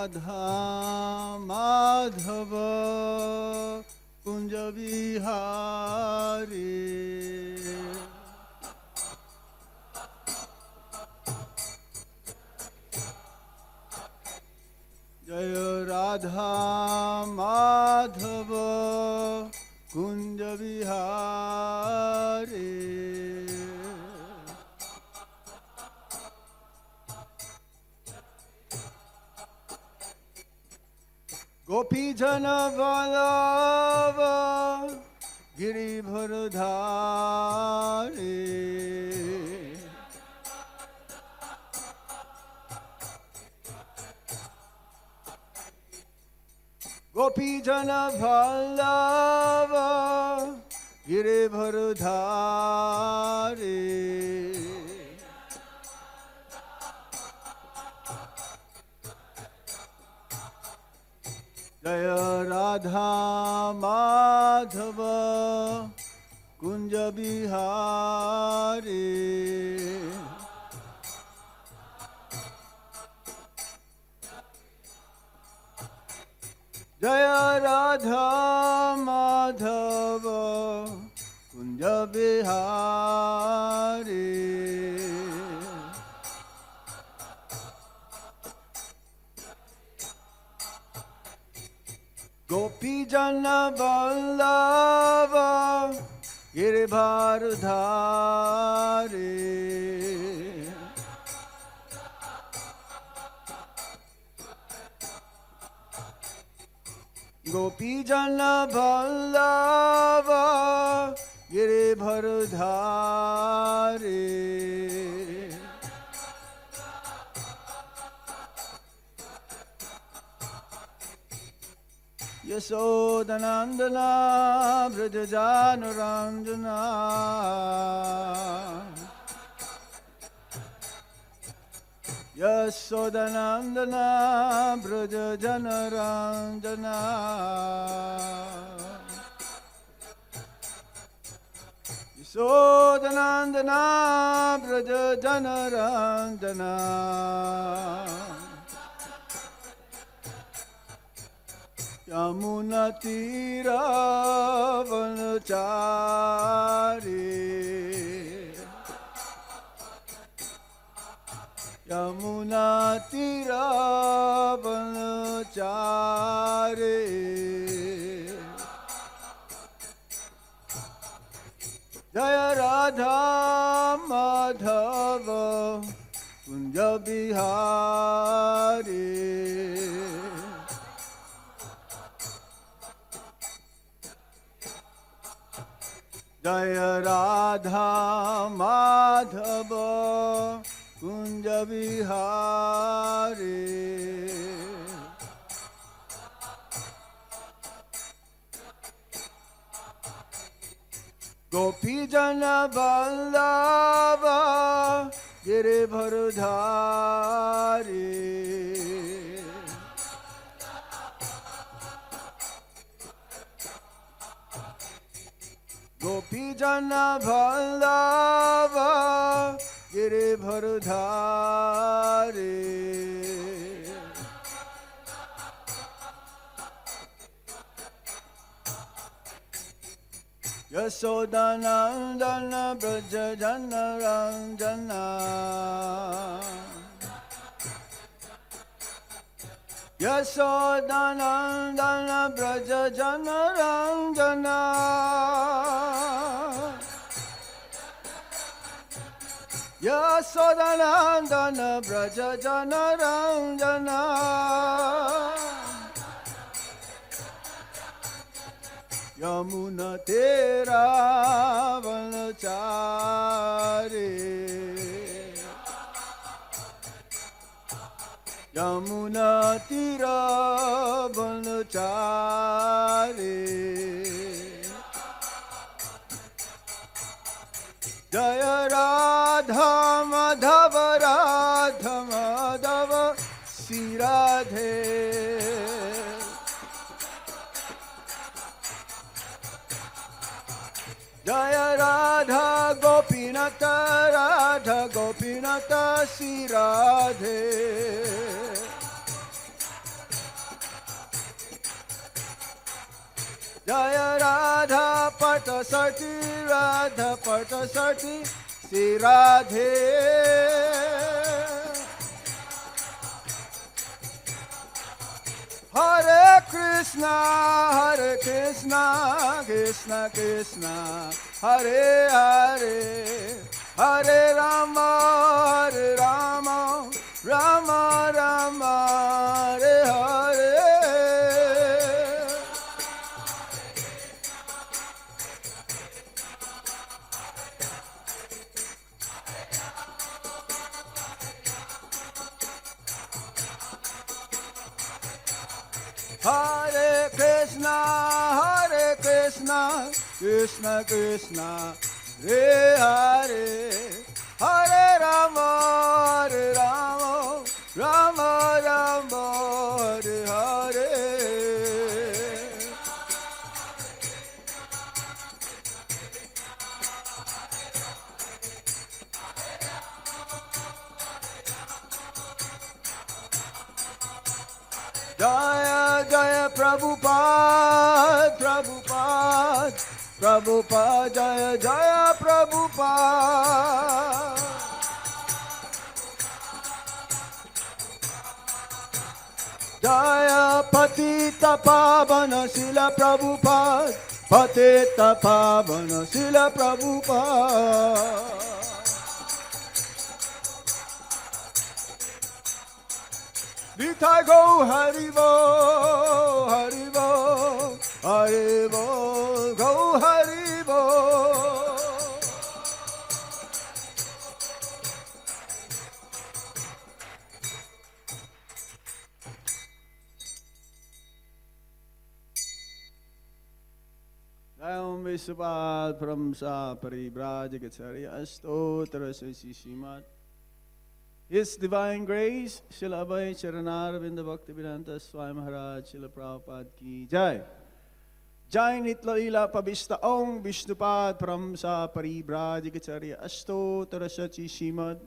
Radha Madhava Kunja Vihari Jaya Radha Madhava Kunja Vihari Gopi Jana Vallabha Giribharadhari Gopi Jana Vallabha Giribharadhari Jaya Radha Madhava Kunja Bihari Jaya Radha Madhava Kunja Bihari Gopi Jana Vallabha Giribharadhari Gopi Jana Vallabha Giribharadhari Yasodanandana Brajajanuranjana Yasodanandana Brajajanuranjana Yasodanandana Brajajanuranjana Yamuna Tira Vanachari Yamuna Tira Vanachari Jaya Radha Madhava Kunja Bihari Jaya Radha Madhava Kunja Vihari Gopi Jana Vallabha Giribharadhari Gopi Jana Vallabha Giribharadhari Yasodanandana Brajajanuranjana Yasodanandana Brajajanuranjana Yasodanandana Brajajanuranjana Yamuna Tera Vanachari Yamuna Tira Vanachari Jaya Radha Madhava Radha Madhava Siradhe Jaya Radha Gopinata Radha Gopinata Siradhe Jaya Radha Patasati Radha Patasati Sri Radhe. Hare Krishna, Krishna Krishna, Hare Hare, Hare Rama, Rama Rama, Hare Hare. Hare Krishna, Krishna Krishna, Hare Hare, Hare Rama, Rama Rama, Hare Hare. Jaya Jaya Prabhupada, Prabhupada, Prabhupada, Jaya Jaya Prabhupada. Jaya Patita Pavana Srila Prabhupada, Patita Pavana Srila Prabhupada. Nitai go Haribo, Haribo, Haribo, go Haribo. Om Vishwapad Pramsa Paribrajagacharya Astotra Srimad. His Divine Grace, Srila Abhay Charanaravinda Bhaktivedanta Swami Maharaj, Srila Prabhupada Ki Jai. Jai Nitla Lila Pavista Om Vishnupad Pramsa Paribrajagacharya Astotra Srimad.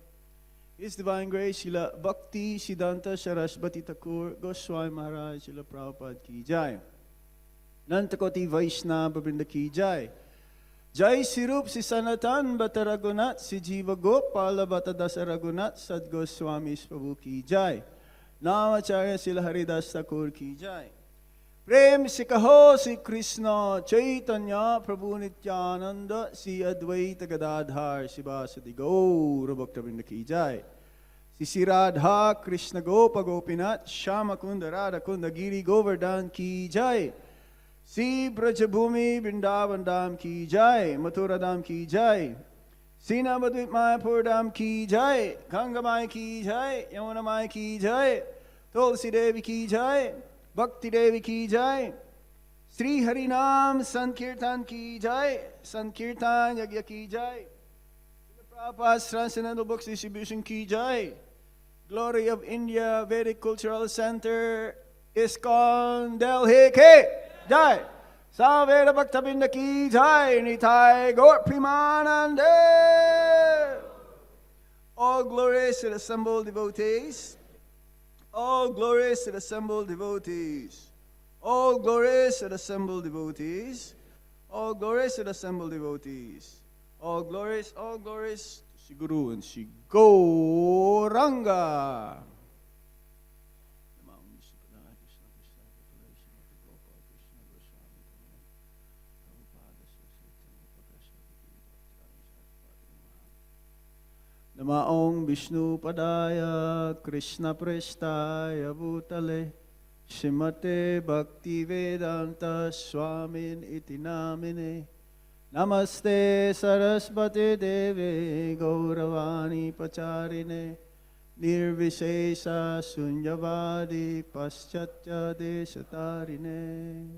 His Divine Grace, Srila Bhakti Siddhanta Saraswati Thakur Goswami Maharaj, Srila Prabhupada Ki Jai. Nantakoti Vaishnava Vrinda Ki Jai. Jai Sirup si Sanatan Bata Raghunath si Jiva Gopala Bata Dasa Raghunath Sad Goswami Prabhu Ki Jai. Namacharya Srila Haridas Thakur Ki Jai. Prem si Kaho si Krishna Chaitanya Prabhu Nityananda si Advaita Gadadhar Sivasati Gaura Bhakta Ki Jai. Si Radha Krishna Gopa Gopinath Shama Kunda Radha Kunda Giri Govardhan Ki Jai. Si Brajabhumi Vrindavan Dham Ki Jai, Mathura Dham Ki Jai, Si Navadvip Mayapur Dham Ki Jai, Ganga Mai Ki Jai, Yamuna Mai Ki Jai, Tulsi Devi Ki Jai, Bhakti Devi Ki Jai, Sri Harinam Sankirtan Ki Jai, Sankirtan Yagya Ki Jai, Prabhupada's Transcendental Books Distribution Ki Jai, Glory of India Vedic Cultural Center, ISKCON Delhi Ki Jai. Saveda Bhakta Binda Ki Jai. Nitai Gaur Premanande. All glories to the assembled devotees. All glories to the assembled devotees. All glories to the assembled devotees. All glories to the assembled devotees. All glories to Shri Guru and Shri Gauranga. Namaong Vishnu Padaya Krishna Prestaya Bhutale Shrimate Bhakti Vedanta Swamin Iti Namine Namaste Saraswati Deve Gauravani Pacharine Nirvishesha Sunyavadi Paschatya Deshatarine.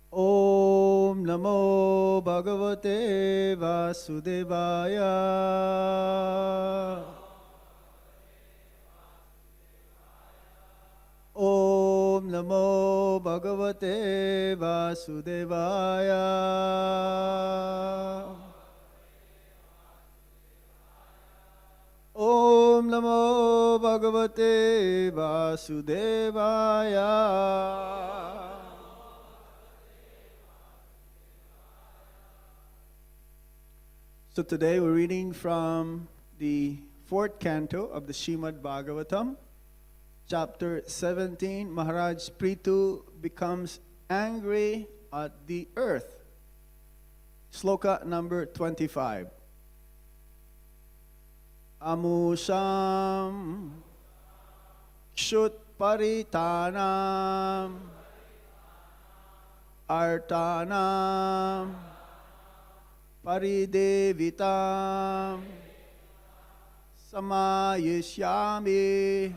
Om Namo Bhagavate Vasudevaya. Om Namo Bhagavate Vasudevaya. Om Namo Bhagavate Vasudevaya. So today we're reading from the fourth canto of the Srimad Bhagavatam, chapter 17. Maharaj Prithu becomes angry at the earth. Sloka number 25. Amusam Kshut Paritanam Artanam Paridevitam Samayishyami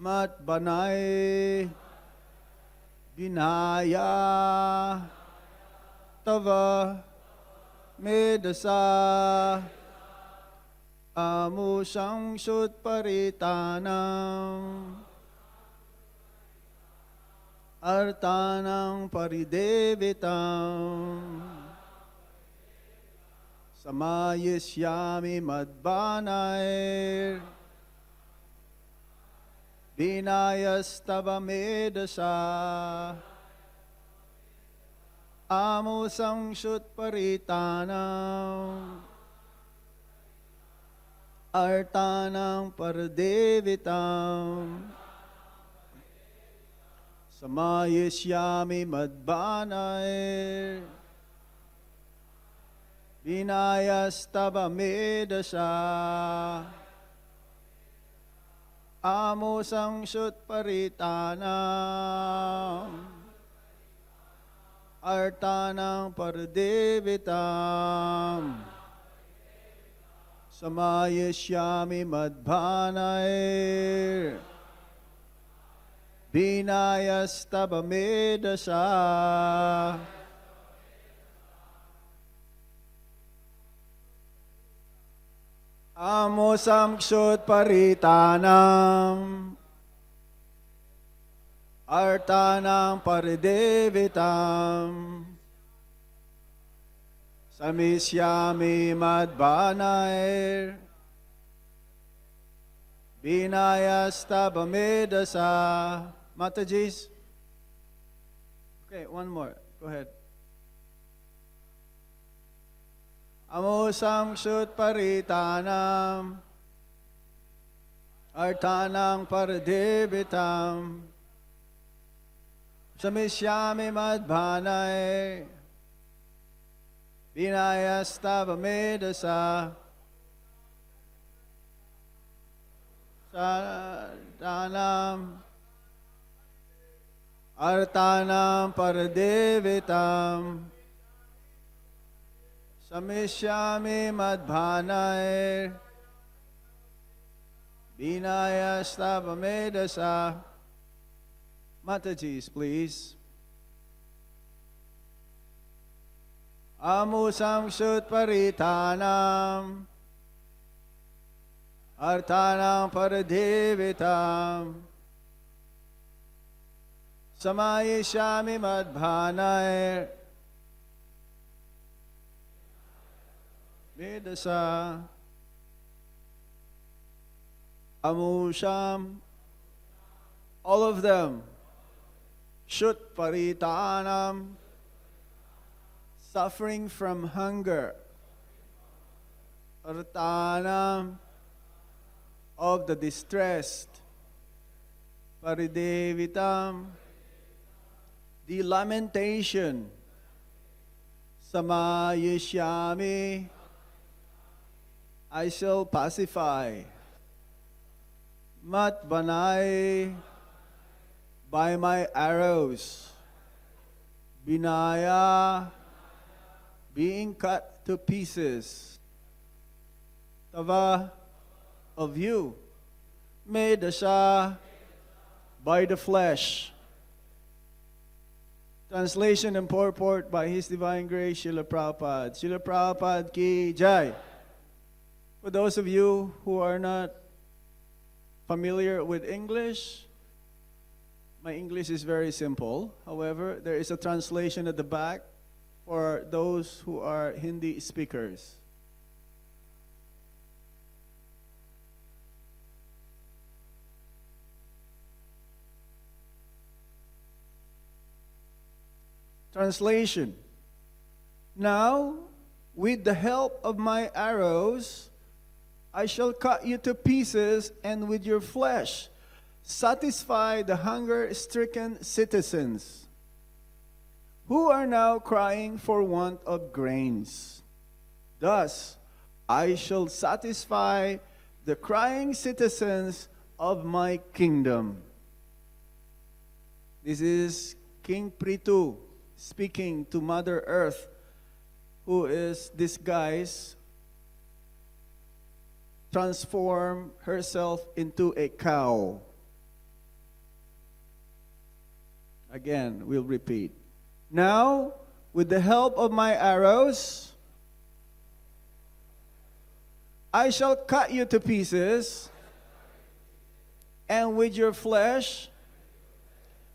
Matbanai Vinaya Tava Medasa Amusang Sut Paritanam Artanang Paridevitam Samayishyami Madbanair Vinayastava Medasa Amusang Sut Paritanam Artanang Paridevitam Samayishyami Madbanair Vinayastava Medasa Amusang Sut Paritanam Artanang Paridevitam Samayishyami Madbanair Vinayastava Medasa Amusam Kshut Paritanam Artanam Paridevitam Samishyami Madbanair Vinayastava Medasa. Matajis. Okay, one more. Go ahead. Amusam Kshut Paritanam Artanang Paridevitam Samishyami Madbanair Vinayastava Medasa Sadanam Artanam Paridevitam Samishyami Madbanair Vinayastava Medasa. Matajis, please. Amusam Kshut Paritanam Artanam Paridevitam Samayishyami Madbanair Medasa Amusham, all of them. Kshut Paritanam, suffering from hunger. Artanam, of the distressed. Paridevitam, the lamentation. Samayishyami, I shall pacify. Matbanai, by my arrows. Vinaya, being cut to pieces. Tava, of you. Medasa, by the flesh. Translation and purport by His Divine Grace, Srila Prabhupada. Srila Prabhupada ki jai. For those of you who are not familiar with English, my English is very simple. However, there is a translation at the back for those who are Hindi speakers. Translation. Now, with the help of my arrows, I shall cut you to pieces, and with your flesh satisfy the hunger-stricken citizens who are now crying for want of grains. Thus I shall satisfy the crying citizens of my kingdom. This is King Prithu speaking to Mother Earth, who is disguised, transform herself into a cow. Again, we'll repeat. Now, with the help of my arrows, I shall cut you to pieces, and with your flesh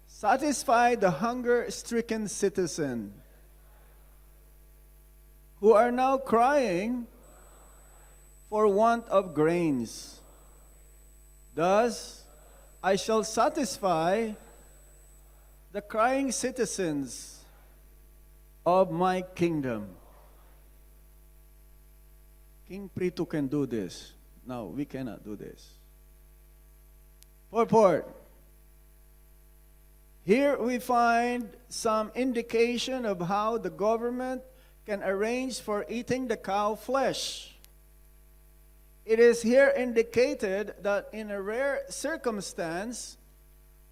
satisfy the hunger-stricken citizen who are now crying for want of grains. Thus, I shall satisfy the crying citizens of my kingdom. King Prithu can do this. No, we cannot do this. Purport. Here we find some indication of how the government can arrange for eating the cow flesh. It is here indicated that in a rare circumstance,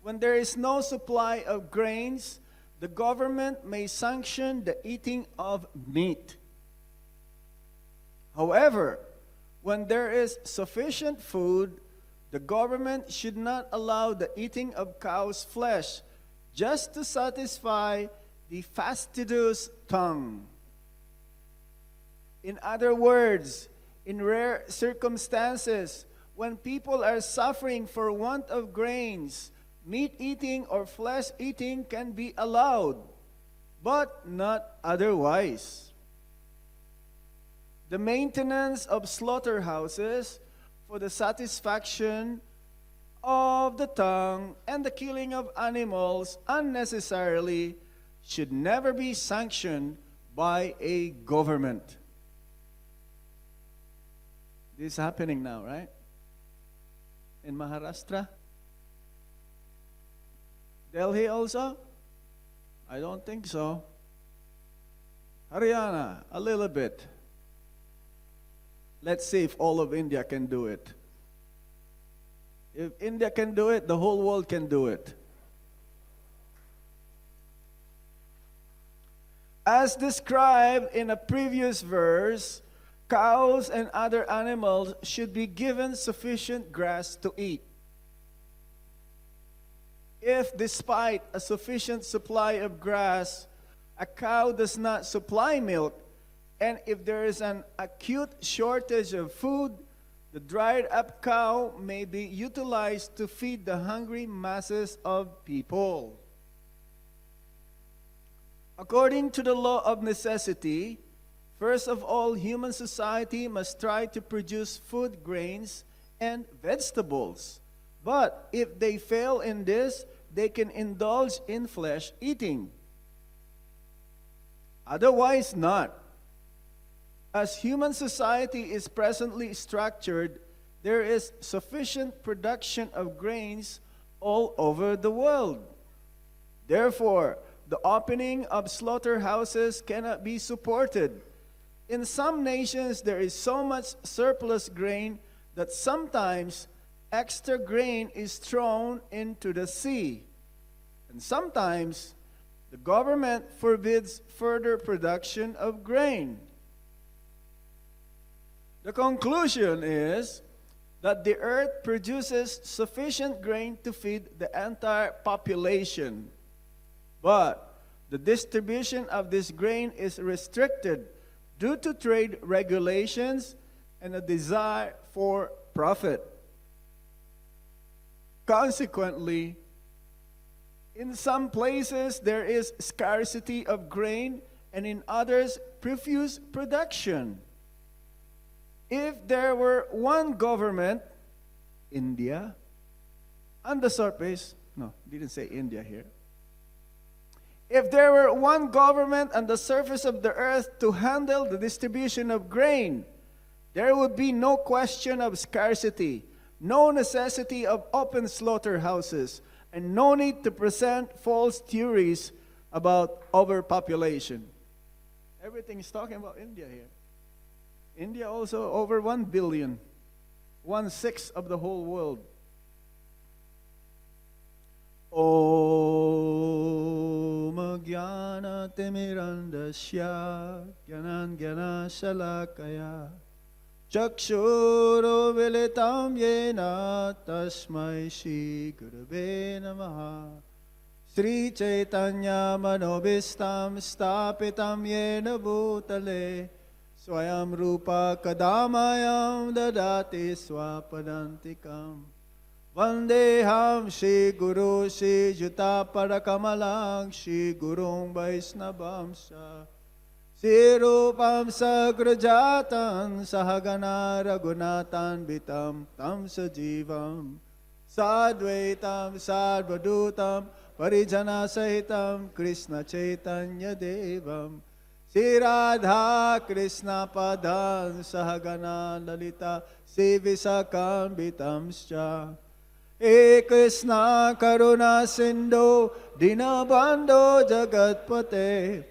when there is no supply of grains, the government may sanction the eating of meat. However, when there is sufficient food, the government should not allow the eating of cow's flesh just to satisfy the fastidious tongue. In other words, in rare circumstances, when people are suffering for want of grains, meat eating or flesh eating can be allowed, but not otherwise. The maintenance of slaughterhouses for the satisfaction of the tongue and the killing of animals unnecessarily should never be sanctioned by a government. This is happening now, right? In Maharashtra? Delhi also? I don't think so. Haryana, a little bit. Let's see if all of India can do it. If India can do it, the whole world can do it. As described in a previous verse, cows and other animals should be given sufficient grass to eat. If, despite a sufficient supply of grass, a cow does not supply milk, and if there is an acute shortage of food, the dried up cow may be utilized to feed the hungry masses of people. According to the law of necessity, first of all, human society must try to produce food, grains, and vegetables. But if they fail in this, they can indulge in flesh eating. Otherwise not. As human society is presently structured, there is sufficient production of grains all over the world. Therefore, the opening of slaughterhouses cannot be supported. In some nations, there is so much surplus grain that sometimes extra grain is thrown into the sea. And sometimes, the government forbids further production of grain. The conclusion is that the earth produces sufficient grain to feed the entire population. But the distribution of this grain is restricted due to trade regulations and a desire for profit. Consequently, in some places there is scarcity of grain, and in others profuse production. If there were one government, India, on the surface, no, didn't say India here. If there were one government on the surface of the earth to handle the distribution of grain, there would be no question of scarcity, no necessity of open slaughterhouses, and no need to present false theories about overpopulation. Everything is talking about India here. India also over 1 billion, 1/6 of the whole world. Om Jnana Timirandasya Jnanan Jnana Shalakaya Chakshuro Vilitam Yena Tasmai Shri Gurave Namaha Sri Chaitanya Manobhistam Stapitam Yena Bhutale Swayam Rupa Kadamayam Dadati Swapadantikam Vandeham Shri Guru Shri Juta Parakamalang Shri Gurung Vaisnavamsha Shri Rupam Sagrajatan Sahagana Raghunatan Vitam Tam Sajivam Sadvaitam Sadvadutam Parijana Sahitam Krishna Chaitanya Devam Shri Radha Krishna Padan Sahagana Lalita Shri Visakam Vitamscha He Krishna Karuna Sindhu Dinabandho Jagatpate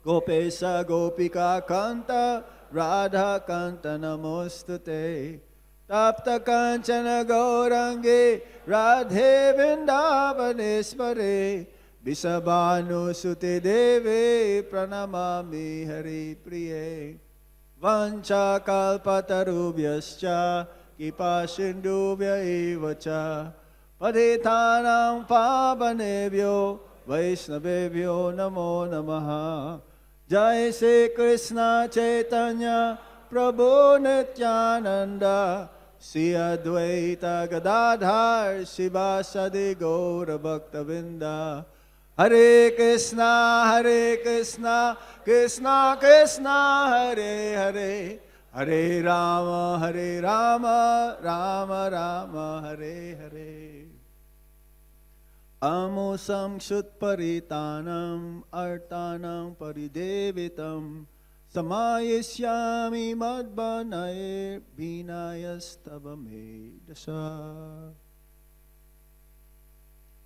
Gopesa Gopika Kanta Radha Kanta Namostute Tapta Kanchana Gaurangi Radhe Vrindavaneshware Visabhanu Sute Deve Pranamami Hari Priye Vancha Kalpatarubhyascha Kipa Sindhubhya Evacha Padhitanam Pavanebhyo Vaishnavebhyo Namo Namaha Jai Shri Krishna Chaitanya Prabhu Nityananda Shri Advaita Gadadhar Shivasadi Gaura Bhaktavinda Hare Krishna Krishna Krishna Hare Hare Hare Rama Rama Rama Hare Hare Amusam Shutparitanam Artanam Paridevitam Samayisyami Madbanaye Vinayastava Dasha.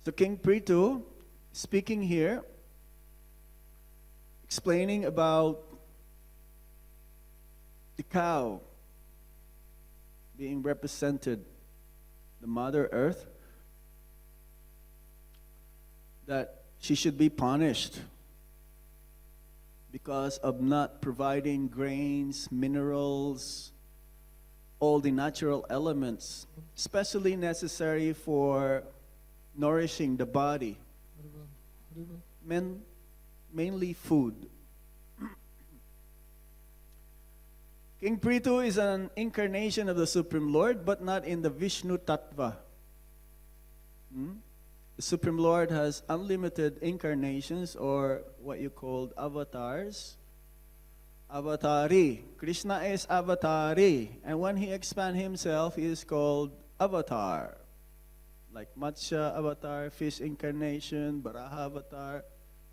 So King Prithu speaking here, explaining about the cow being represented, the Mother Earth, that she should be punished because of not providing grains, minerals, all the natural elements, especially necessary for nourishing the body. Mainly food. King Prithu is an incarnation of the Supreme Lord, but not in the Vishnu Tattva. The Supreme Lord has unlimited incarnations, or what you called avatars. Avatari. Krishna is avatari. And when he expands himself, he is called avatar. Like Matsya avatar, fish incarnation, Baraha avatar,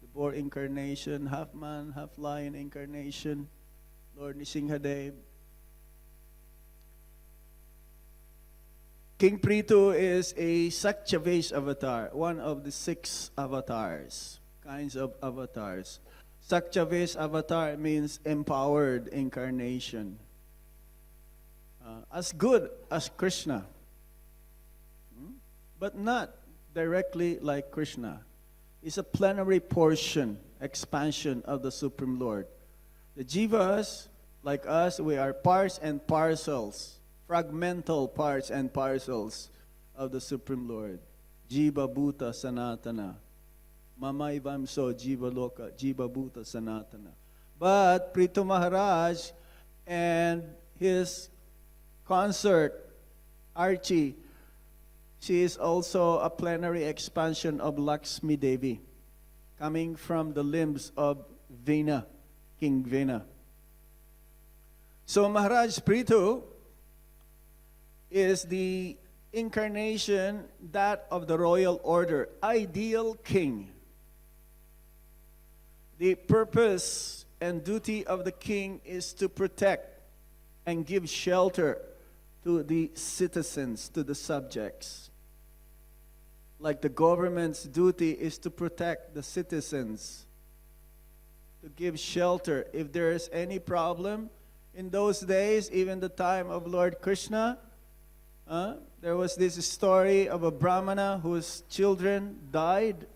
the boar incarnation, half man, half lion incarnation, Lord Nisinghadev. King Prithu is a Saktyavesh avatar, one of the 6 avatars, kinds of avatars. Saktyavesh avatar means empowered incarnation. As good as Krishna, but not directly like Krishna. It's a plenary portion, expansion of the Supreme Lord. The jivas, like us, we are parts and parcels, fragmental parts and parcels of the Supreme Lord. Jiva Bhuta Sanatana. Mamaivamso Jiva Loka, Jiva Bhuta Sanatana. But Prithu Maharaj and his consort, Archie, she is also a plenary expansion of Lakshmi Devi, coming from the limbs of Vena, King Vena. So Maharaj Prithu is the incarnation, that of the royal order, ideal king. the purpose and duty of the king is to protect and give shelter to the citizens, to the subjects. Like the government's duty is to protect the citizens, to give shelter. If there is any problem, in those days, even the time of Lord Krishna, there was this story of a Brahmana whose children died,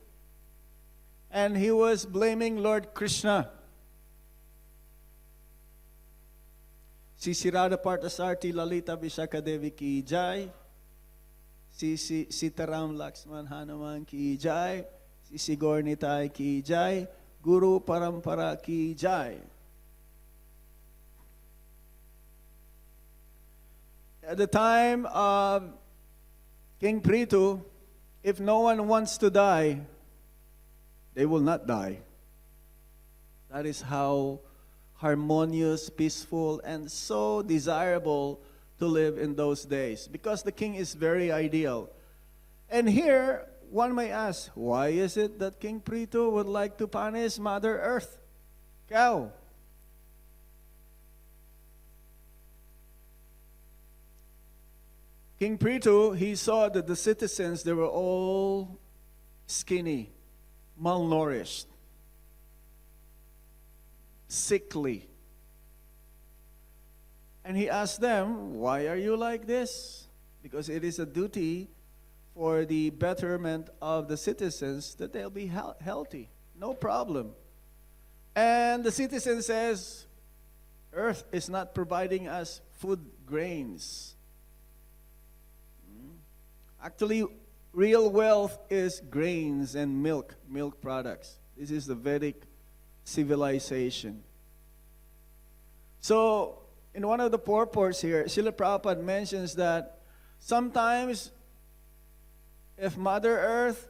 and he was blaming Lord Krishna. Si Radha Parthasarthi Lalita Vishaka Devi ki jai, si Sitaram Lakshman Hanuman ki jai, si Gornitai ki jai, Guru Parampara ki jai. At the time of King Prithu, if no one wants to die, they will not die. That is how harmonious, peaceful, and so desirable to live in those days, because the king is very ideal. And here, one may ask, why is it that King Prithu would like to punish Mother Earth, cow? King Prithu, he saw that the citizens, they were all skinny, malnourished, sickly. And he asked them, why are you like this? Because it is a duty for the betterment of the citizens that they'll be healthy. No problem. And the citizen says, Earth is not providing us food grains. Actually, real wealth is grains and milk products. This is the Vedic civilization. So, in one of the purports here, Srila Prabhupada mentions that sometimes if Mother Earth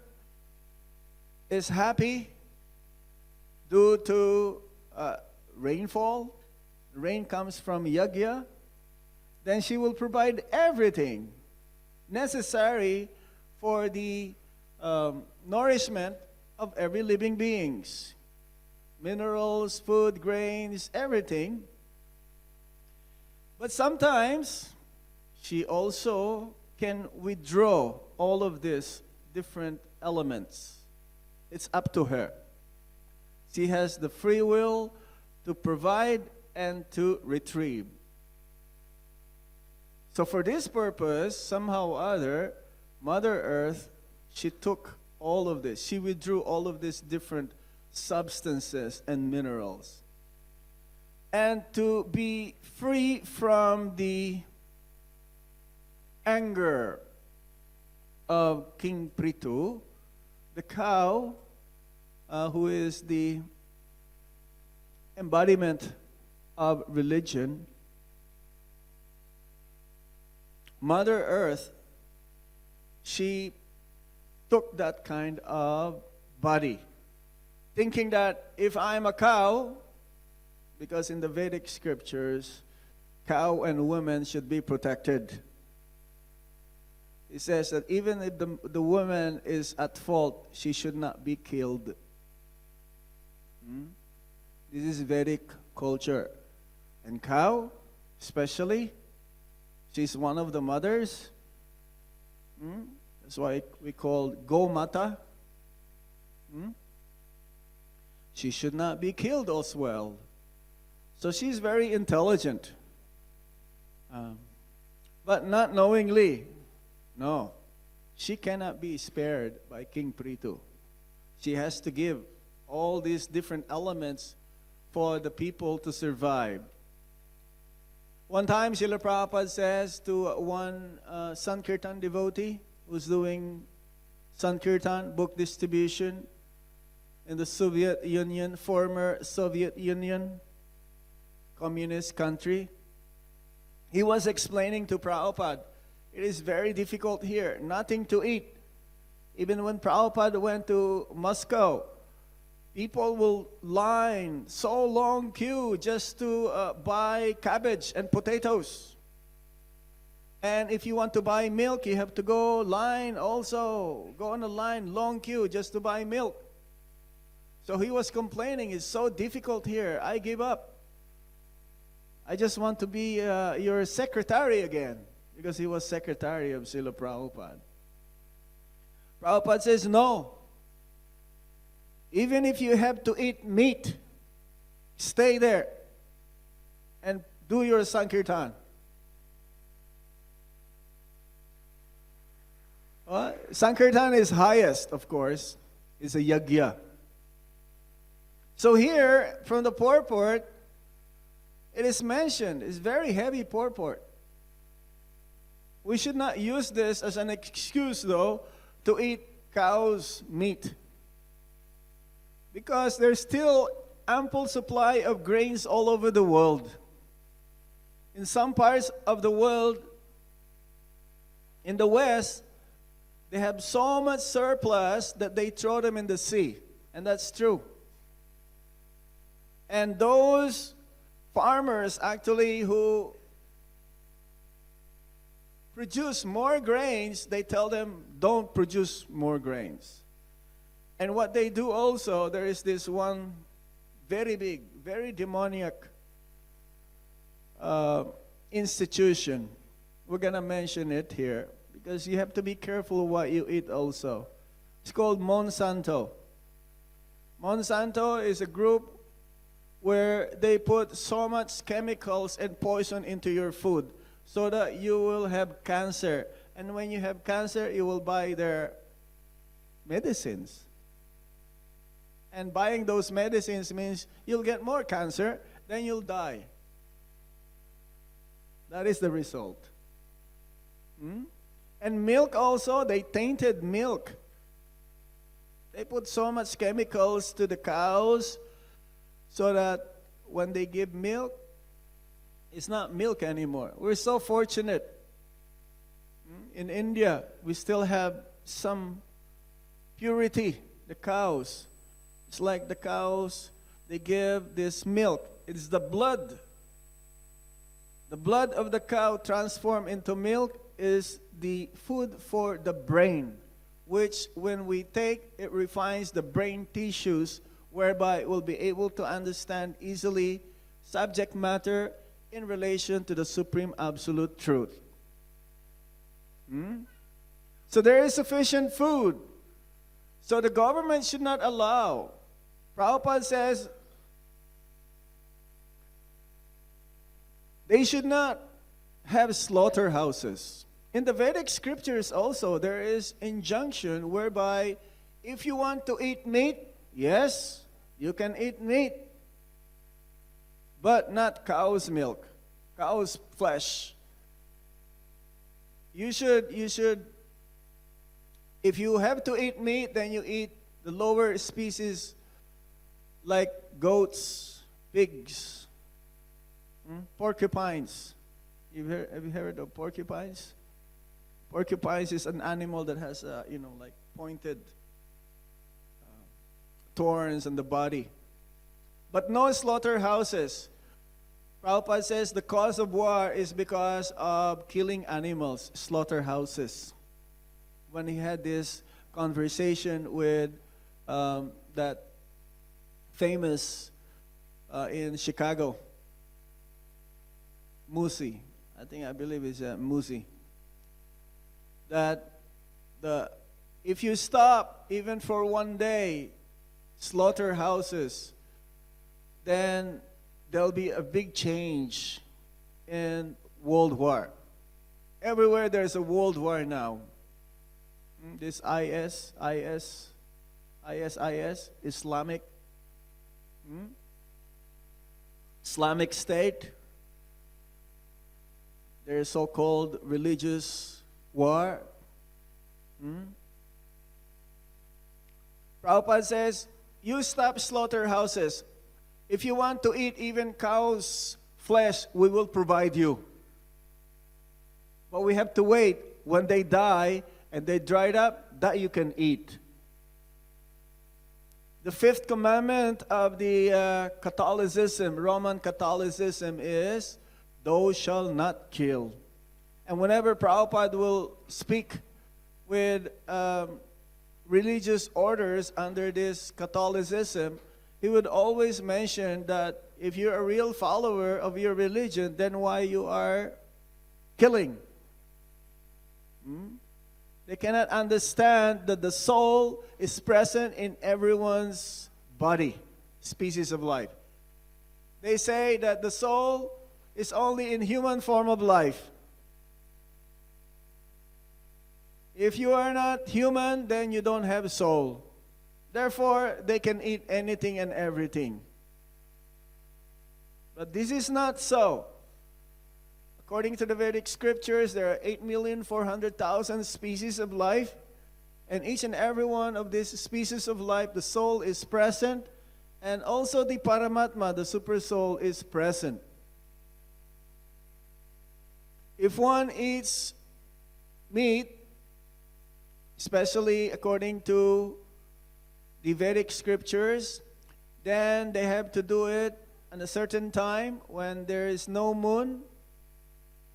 is happy due to rainfall, rain comes from Yagya, then she will provide everything necessary for the nourishment of every living beings. Minerals, food, grains, everything. But sometimes she also can withdraw all of these different elements. It's up to her. She has the free will to provide and to retrieve. So for this purpose, somehow or other, Mother Earth, she took all of this. She withdrew all of these different substances and minerals. And to be free from the anger of King Prithu, the cow, who is the embodiment of religion, Mother Earth, she took that kind of body, thinking that if I'm a cow, because in the Vedic scriptures, cow and women should be protected. It says that even if the woman is at fault, she should not be killed. This is Vedic culture. And cow, especially, she's one of the mothers. That's why we call Gomata. She should not be killed as well. So she's very intelligent. But not knowingly. No. She cannot be spared by King Prithu. She has to give all these different elements for the people to survive. One time, Srila Prabhupada says to one Sankirtan devotee who's doing Sankirtan book distribution in the Soviet Union, former Soviet Union, communist country. He was explaining to Prabhupada, it is very difficult here, nothing to eat. Even when Prabhupada went to Moscow, people will line so long queue just to buy cabbage and potatoes. And if you want to buy milk, you have to go line also. Go on a line, long queue just to buy milk. So he was complaining, it's so difficult here. I give up. I just want to be your secretary again. Because he was secretary of Srila Prabhupada. Prabhupada says, no. Even if you have to eat meat, stay there and do your Sankirtan. Sankirtan is highest, of course. It's a yagya. So here, from the purport, it is mentioned, it's very heavy purport. We should not use this as an excuse, though, to eat cow's meat. Because there's still ample supply of grains all over the world. In some parts of the world, in the West, they have so much surplus that they throw them in the sea. And that's true. And those farmers actually who produce more grains, they tell them, don't produce more grains. And what they do also, there is this one very big, very demoniac institution. We're going to mention it here because you have to be careful what you eat also. It's called Monsanto. Monsanto is a group where they put so much chemicals and poison into your food so that you will have cancer. And when you have cancer, you will buy their medicines. And buying those medicines means you'll get more cancer, then you'll die. That is the result. And milk also, they tainted milk. They put so much chemicals to the cows so that when they give milk, it's not milk anymore. We're so fortunate. In India, we still have some purity, the cows. It's like the cows, they give this milk. It's the blood. The blood of the cow transformed into milk is the food for the brain, which when we take, it refines the brain tissues, whereby we'll be able to understand easily subject matter in relation to the Supreme Absolute Truth. So there is sufficient food. So the government should not allow. Prabhupada says they should not have slaughterhouses. In the Vedic scriptures also, there is injunction whereby if you want to eat meat, yes, you can eat meat, but not cow's milk, cow's flesh. You should, if you have to eat meat, then you eat the lower species like goats, pigs, porcupines. Have you heard of porcupines? Porcupines is an animal that has, like pointed thorns on the body. But no slaughterhouses. Prabhupada says the cause of war is because of killing animals, slaughterhouses. When he had this conversation with that famous in Chicago, Musi, I believe it's Musi, that if you stop even for one day slaughterhouses, then there'll be a big change in world war. Everywhere there's a world war now. This ISIS, Islamic State, their so-called religious war. Prabhupada says, you stop slaughterhouses. If you want to eat even cow's flesh, we will provide you. But we have to wait when they die and they dried up, that you can eat. The fifth commandment of the Catholicism, Roman Catholicism, is, thou shalt not kill. And whenever Prabhupada will speak with religious orders under this Catholicism, he would always mention that if you're a real follower of your religion, then why you are killing? They cannot understand that the soul is present in everyone's body, species of life. They say that the soul is only in human form of life. If you are not human, then you don't have a soul. Therefore, they can eat anything and everything. But this is not so. According to the Vedic scriptures, there are 8,400,000 species of life. And each and every one of these species of life, the soul is present. And also the Paramatma, the super soul, is present. If one eats meat, especially according to the Vedic scriptures, then they have to do it at a certain time when there is no moon,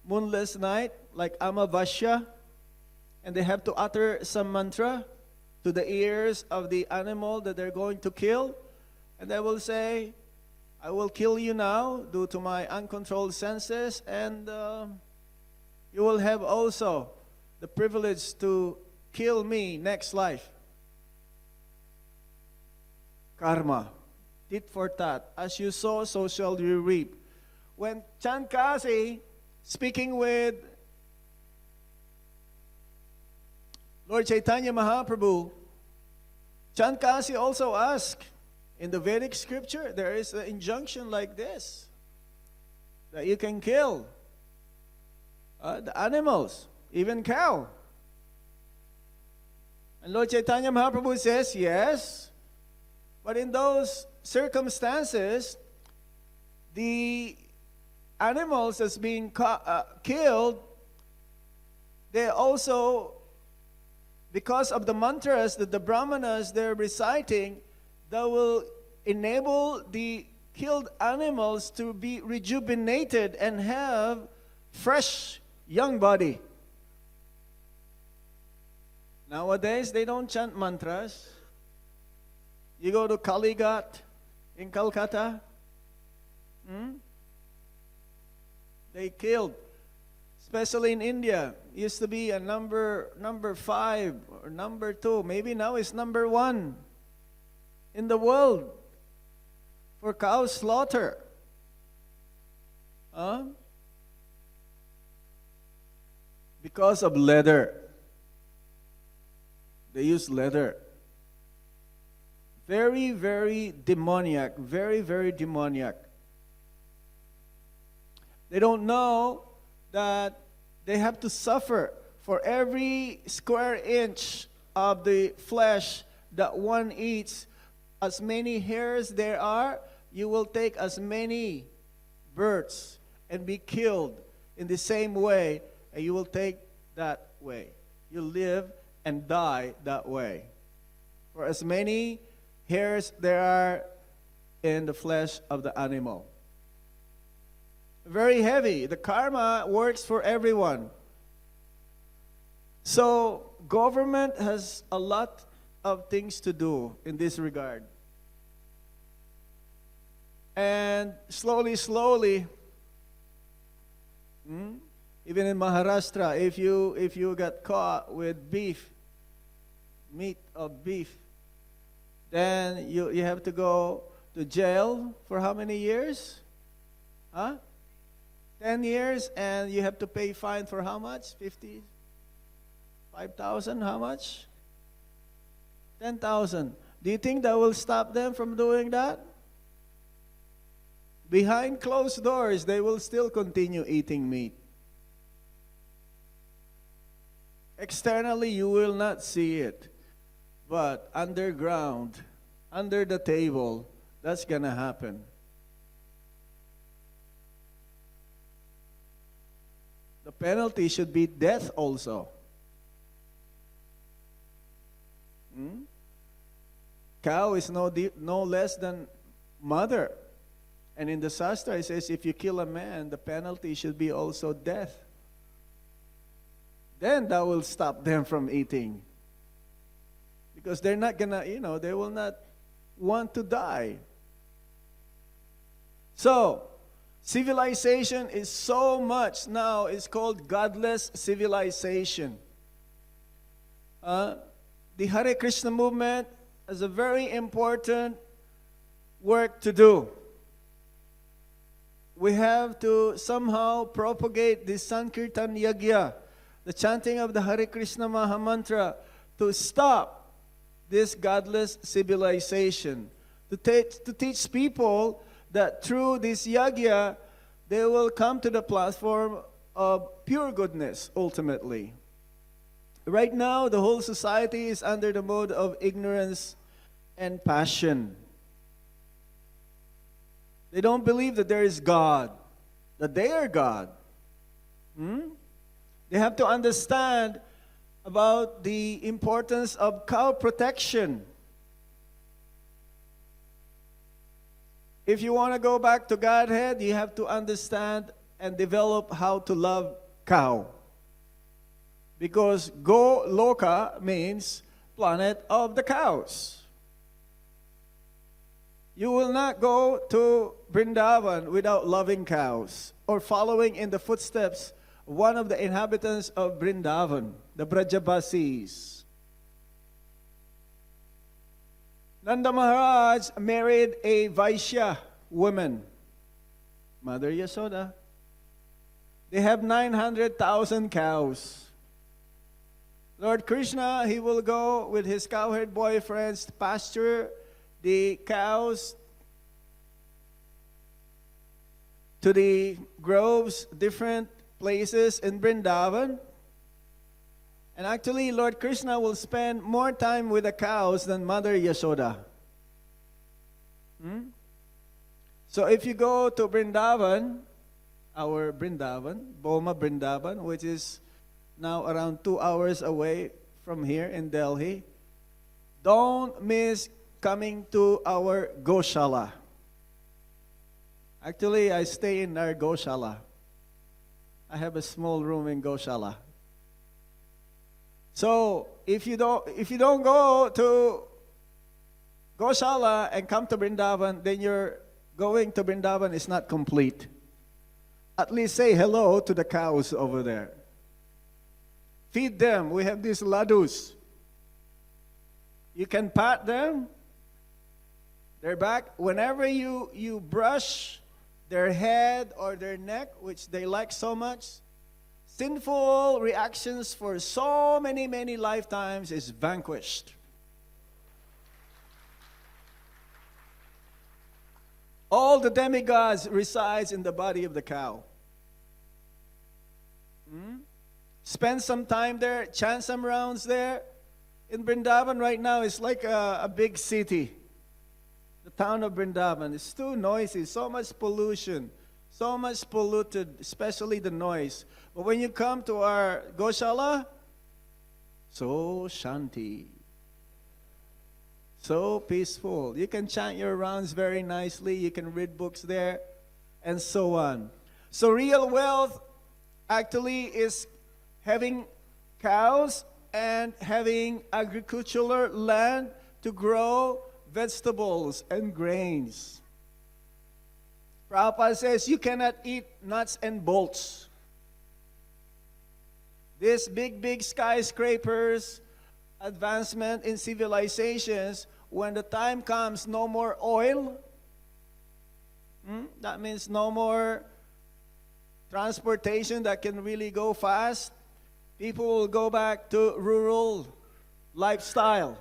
moonless night, like Amavasya, and they have to utter some mantra to the ears of the animal that they're going to kill, and they will say, I will kill you now due to my uncontrolled senses, and you will have also the privilege to kill me next life. Karma. Tit for tat. As you sow, so shall you reap. When Chand Kasi, speaking with Lord Chaitanya Mahaprabhu, Chand Kasi also asked, in the Vedic scripture, there is an injunction like this, that you can kill the animals, even cow. And Lord Chaitanya Mahaprabhu says, yes, but in those circumstances, the animals that's being killed, they also, because of the mantras that the Brahmanas they're reciting, that will enable the killed animals to be rejuvenated and have fresh young body. Nowadays, they don't chant mantras. You go to Kalighat in Calcutta, they killed, especially in India. It used to be a number 5 or number 2. Maybe now it's number 1 in the world for cow slaughter. Because of leather. They use leather. Very, very demoniac. Very, very demoniac. They don't know that they have to suffer for every square inch of the flesh that one eats. As many hairs there are, you will take as many birds and be killed in the same way, and you will take that way. You live and die that way. For as many hairs there are in the flesh of the animal. Very heavy. The karma works for everyone. So, government has a lot of things to do in this regard. And slowly, even in Maharashtra, if you got caught with meat of beef, then you have to go to jail for how many years? 10 years, and you have to pay fine for how much? 5,000, how much? 10,000. Do you think that will stop them from doing that? Behind closed doors, they will still continue eating meat. Externally, you will not see it. But underground, under the table, that's going to happen. The penalty should be death also. Cow is no less than mother. And in the Shastra, it says, if you kill a man, the penalty should be also death. Then that will stop them from eating. Because they're not gonna, they will not want to die. So, civilization is so much now, it's called godless civilization. The Hare Krishna movement has a very important work to do. We have to somehow propagate the Sankirtan Yagya, the chanting of the Hare Krishna Mahamantra, to stop this godless civilization. To teach people that through this Yagya, they will come to the platform of pure goodness, ultimately. Right now, the whole society is under the mode of ignorance and passion. They don't believe that there is God, that they are God. They have to understand about the importance of cow protection. If you want to go back to Godhead, you have to understand and develop how to love cow. Because Go Loka means planet of the cows. You will not go to Vrindavan without loving cows or following in the footsteps of one of the inhabitants of Vrindavan, the Brajabasis. Nanda Maharaj married a Vaishya woman, Mother Yasoda. They have 900,000 cows. Lord Krishna, he will go with his cowherd boyfriends to pasture the cows to the groves, different places in Vrindavan. And actually, Lord Krishna will spend more time with the cows than Mother Yashoda. So if you go to Vrindavan, our Vrindavan, Boma Vrindavan, which is now around 2 hours away from here in Delhi, don't miss coming to our Goshala. Actually, I stay in our Goshala. I have a small room in Goshala. So if you don't go to Goshala and come to Vrindavan, then your going to Vrindavan is not complete. At least say hello to the cows over there. Feed them. We have these ladus. You can pat them, their back. Whenever you brush their head or their neck, which they like so much, sinful reactions for so many, many lifetimes is vanquished. All the demigods resides in the body of the cow. Spend some time there, chant some rounds there. In Vrindavan right now, it's like a big city. The town of Vrindavan is too noisy, so much pollution, so much polluted, especially the noise. But when you come to our Goshala, so shanti, so peaceful. You can chant your rounds very nicely. You can read books there, and so on. So real wealth actually is having cows and having agricultural land to grow vegetables and grains. Prabhupada says you cannot eat nuts and bolts. These big skyscrapers, advancement in civilizations, when the time comes, no more oil. That means no more transportation that can really go fast. People will go back to rural lifestyle.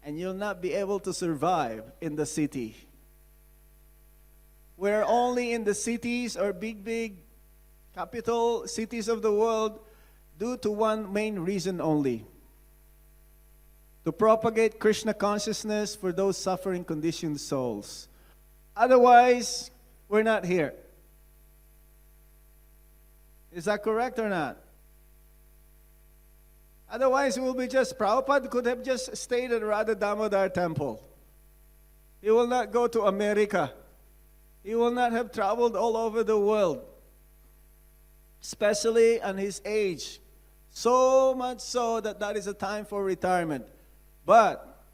And you'll not be able to survive in the city. We're only in the cities or big capital cities of the world due to one main reason only: to propagate Krishna consciousness for those suffering conditioned souls. Otherwise, we're not here. Is that correct or not? Otherwise, we'll be just, Prabhupada could have just stayed at Radha Damodar temple. He will not go to America. He will not have traveled all over the world. Especially on his age, So much so that that is a time for retirement. But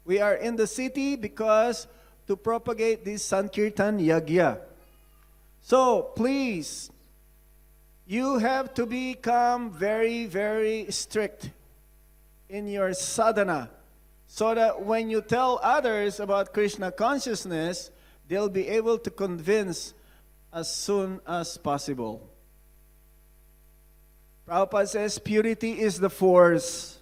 we are in the city because to propagate this Sankirtan Yagya. So please, you have to become very, very strict in your sadhana so that when you tell others about Krishna consciousness, they'll be able to convince as soon as possible. Prabhupada says purity is the force.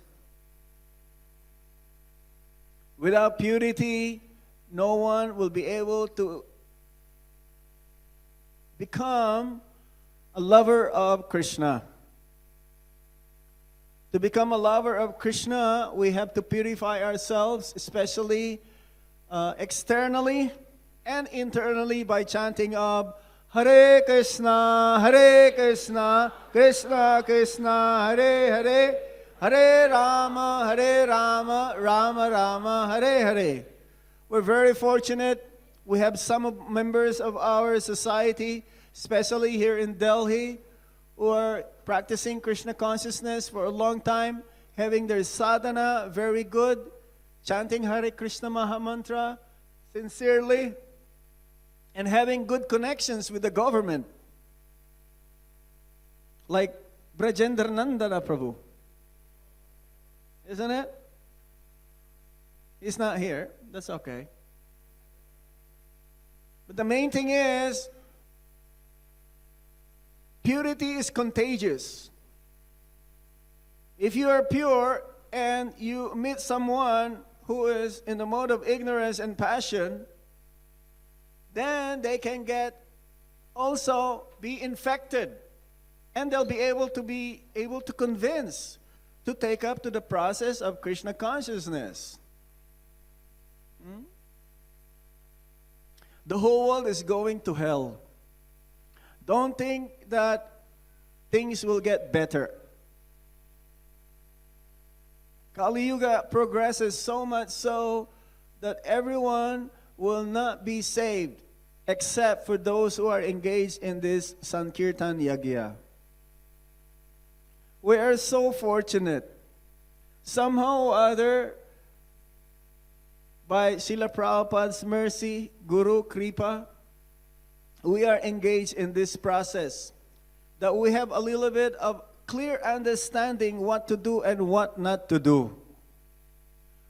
Without purity, no one will be able to become a lover of Krishna. To become a lover of Krishna, we have to purify ourselves, especially externally and internally by chanting of Hare Krishna, Krishna Krishna, Hare Hare, Hare Rama, Rama Rama, Hare Hare. We're very fortunate. We have some members of our society, especially here in Delhi, who are practicing Krishna consciousness for a long time, having their sadhana very good, chanting Hare Krishna Mahamantra sincerely, and having good connections with the government. Like Brajendra Nandana Prabhu. Isn't it? He's not here. That's okay. But the main thing is, purity is contagious. If you are pure and you meet someone who is in the mode of ignorance and passion, then they can also be infected. And they'll be able to convince to take up to the process of Krishna consciousness. The whole world is going to hell. Don't think that things will get better. Kali Yuga progresses so much so that everyone will not be saved except for those who are engaged in this Sankirtan Yagya. We are so fortunate. Somehow or other, by Srila Prabhupada's mercy, Guru Kripa, we are engaged in this process. That we have a little bit of clear understanding what to do and what not to do.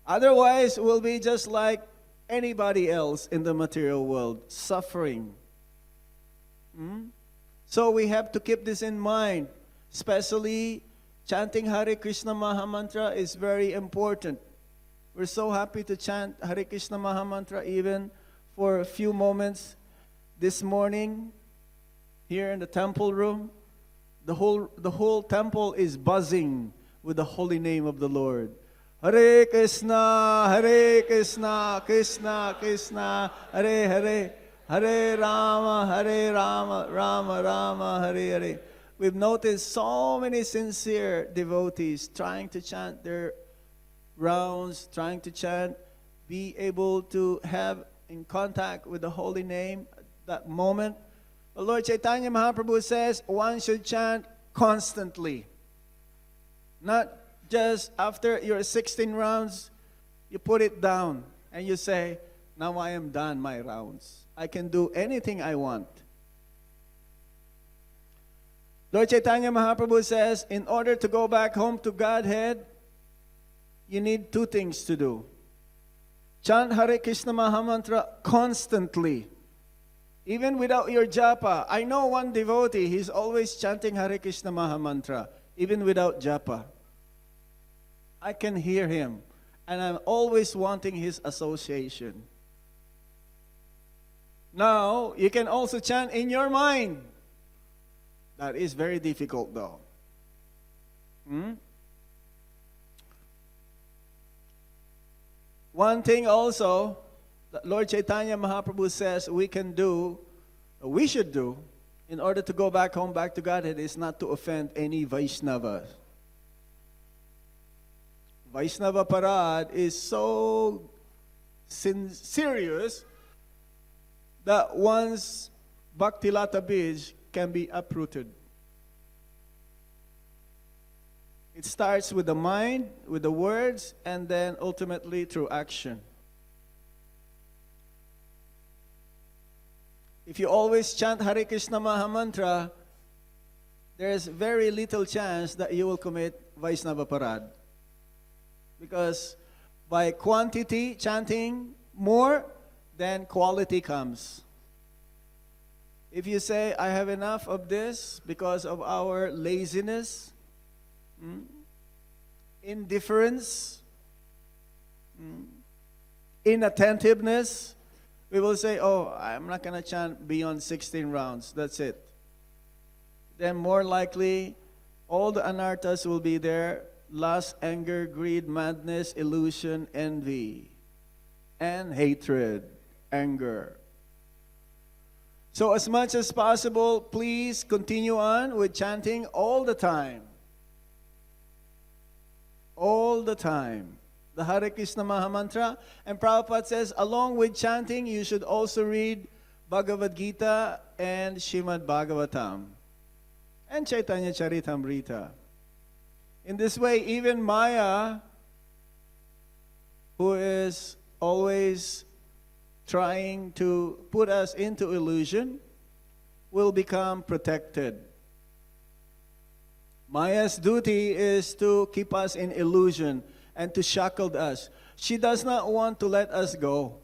Otherwise, we'll be just like anybody else in the material world, suffering. So we have to keep this in mind. Especially, chanting Hare Krishna Mahamantra is very important. We're so happy to chant Hare Krishna Mahamantra even for a few moments this morning here in the temple room. The whole temple is buzzing with the holy name of the Lord. Hare Krishna, Krishna Krishna, Hare Hare, Hare Rama, Rama Rama, Hare Hare. We've noticed so many sincere devotees trying to chant their rounds, trying to chant, be able to have in contact with the holy name at that moment. But Lord Chaitanya Mahaprabhu says one should chant constantly. Not just after your 16 rounds, you put it down and you say, now I am done my rounds. I can do anything I want. Lord Chaitanya Mahaprabhu says, in order to go back home to Godhead, you need two things to do. Chant Hare Krishna Mahamantra constantly. Even without your japa. I know one devotee, he's always chanting Hare Krishna Mahamantra, even without japa. I can hear him, and I'm always wanting his association. Now, you can also chant in your mind. That is very difficult though. One thing also that Lord Chaitanya Mahaprabhu says we should do, in order to go back home, back to Godhead, is not to offend any Vaishnavas. Vaishnava Parad is so serious that one's Bhaktilata Bij can be uprooted. It starts with the mind, with the words, and then ultimately through action. If you always chant Hare Krishna Maha Mantra, there's very little chance that you will commit Vaishnava Parad. Because by quantity, chanting more, then quality comes. If you say, I have enough of this because of our laziness, indifference, inattentiveness, we will say, oh, I'm not going to chant beyond 16 rounds. That's it. Then more likely, all the anarthas will be there. Lust, anger, greed, madness, illusion, envy, and hatred, anger. So as much as possible, please continue on with chanting all the time. All the time. The Hare Krishna Maha Mantra. And Prabhupada says, along with chanting, you should also read Bhagavad Gita and Srimad Bhagavatam and Chaitanya Charitamrita. In this way, even Maya, who is always trying to put us into illusion, will become protected. Maya's duty is to keep us in illusion and to shackle us. She does not want to let us go.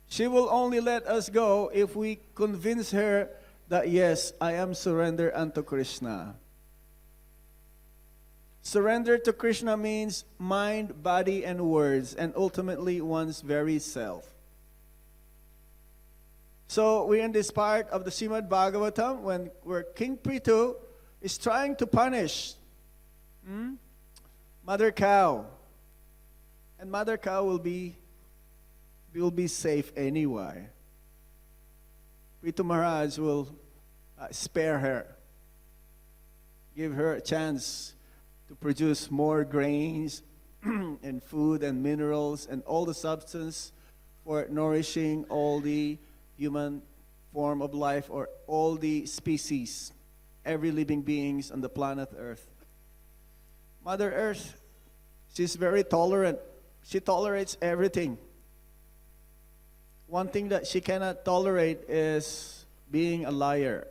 She will only let us go if we convince her that, yes, I am surrendered unto Krishna. Surrender to Krishna means mind, body, and words, and ultimately one's very self. So we're in this part of the Srimad Bhagavatam where King Prithu is trying to punish Mother Cow. And Mother Cow will be safe anyway. Prithu Maharaj will spare her, give her a chance to produce more grains and food and minerals and all the substance for nourishing all the human form of life or all the species, every living beings on the planet Earth. Mother Earth, she's very tolerant. She tolerates everything. One thing that she cannot tolerate is being a liar.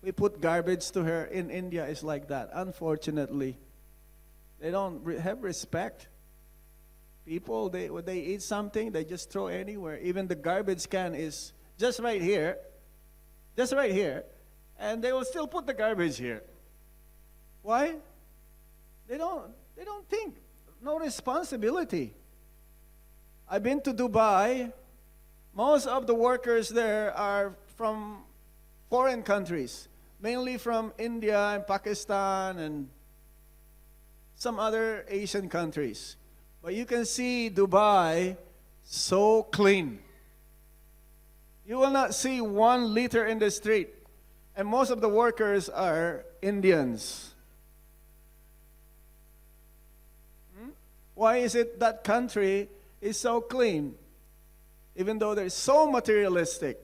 We put garbage to her. In India, it's like that. Unfortunately, they don't have respect. People, when they eat something, they just throw anywhere. Even the garbage can is just right here, and they will still put the garbage here. Why? They don't think. No responsibility. I've been to Dubai. Most of the workers there are from foreign countries, mainly from India and Pakistan and some other Asian countries. But you can see Dubai so clean. You will not see 1 litter in the street. And most of the workers are Indians. Why is it that country is so clean? Even though they're so materialistic.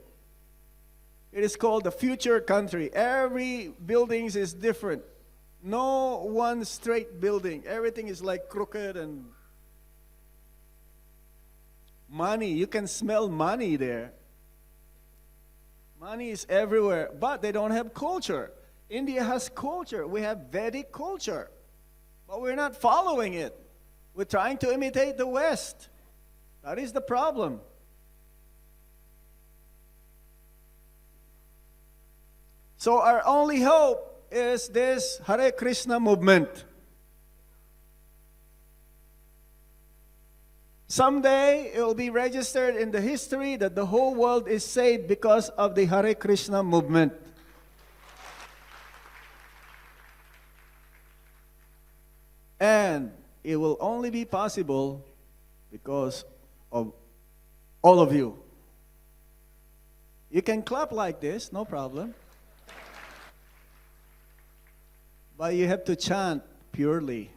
It is called the future country. Every building is different. No one straight building. Everything is like crooked and money. You can smell money there. Money is everywhere. But they don't have culture. India has culture. We have Vedic culture. But we're not following it. We're trying to imitate the West. That is the problem. So our only hope is this Hare Krishna movement. Someday it will be registered in the history that the whole world is saved because of the Hare Krishna movement. And it will only be possible because of all of you. You can clap like this, no problem. But you have to chant purely.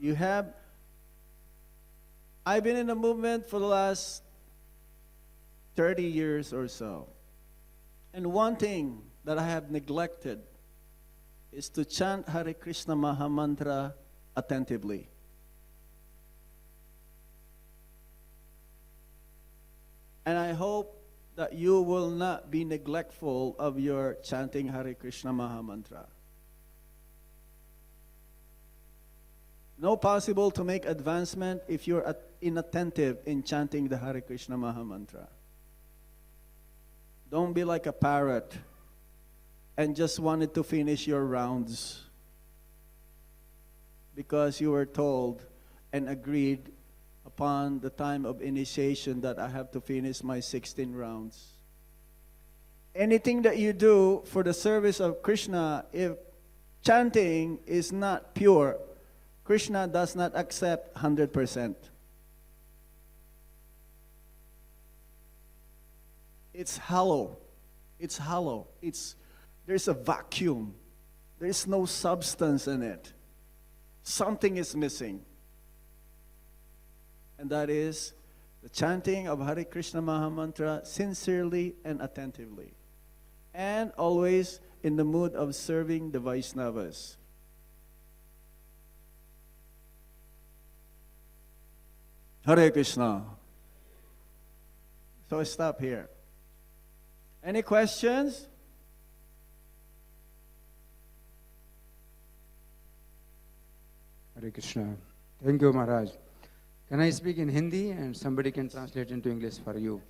I've been in the movement for the last 30 years or so. And one thing that I have neglected is to chant Hare Krishna Maha Mantra attentively. And I hope that you will not be neglectful of your chanting Hare Krishna Maha Mantra. No possible to make advancement if you're inattentive in chanting the Hare Krishna Maha Mantra. Don't be like a parrot and just wanted to finish your rounds because you were told and agreed upon the time of initiation that I have to finish my 16 rounds. Anything that you do for the service of Krishna, if chanting is not pure, Krishna does not accept 100%. It's hollow. It's hollow. There's a vacuum. There's no substance in it. Something is missing. And that is the chanting of Hare Krishna Maha Mantra sincerely and attentively. And always in the mood of serving the Vaishnavas. Hare Krishna. So I stop here. Any questions? Hare Krishna. Thank you, Maharaj. Can I speak in Hindi and somebody can translate into English for you?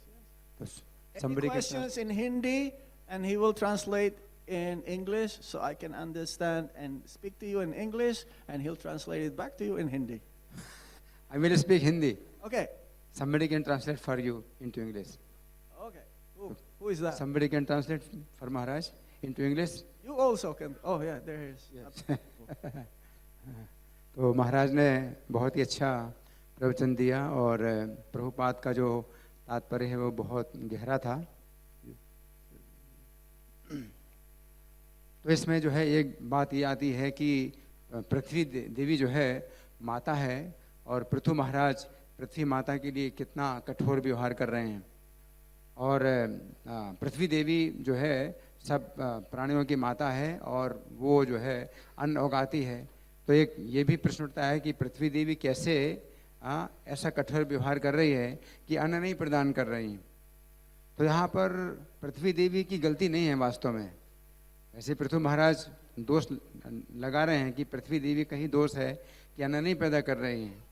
Any questions in Hindi and he will translate in English so I can understand and speak to you in English and he'll translate it back to you in Hindi. I will speak Hindi. Okay. Somebody can translate for you into English. Okay. Who is that? Somebody can translate for Maharaj into English. You also can. Oh yeah, there he is. Yes. तो महाराज ने बहुत ही अच्छा प्रवचन दिया और प्रभुपाद का जो तात्पर्य है वो बहुत गहरा था। तो इसमें जो है एक बात ये आती है कि पृथ्वी देवी जो है माता है और पृथु महाराज पृथ्वी माता के लिए कितना कठोर व्यवहार कर रहे हैं और पृथ्वी देवी जो है सब प्राणियों की माता है और वो जो है अन्न उगाती है। तो एक ये भी प्रश्न उठता है कि पृथ्वी देवी कैसे ऐसा कठोर व्यवहार कर रही है कि अन्न नहीं प्रदान कर रही। तो यहाँ पर पृथ्वी देवी की गलती नहीं है वास्तव में। वैसे पृथु महाराज दोष लगा रहे हैं कि पृथ्वी देवी कहीं दोष है कि अन्न नहीं पैदा कर रही हैं,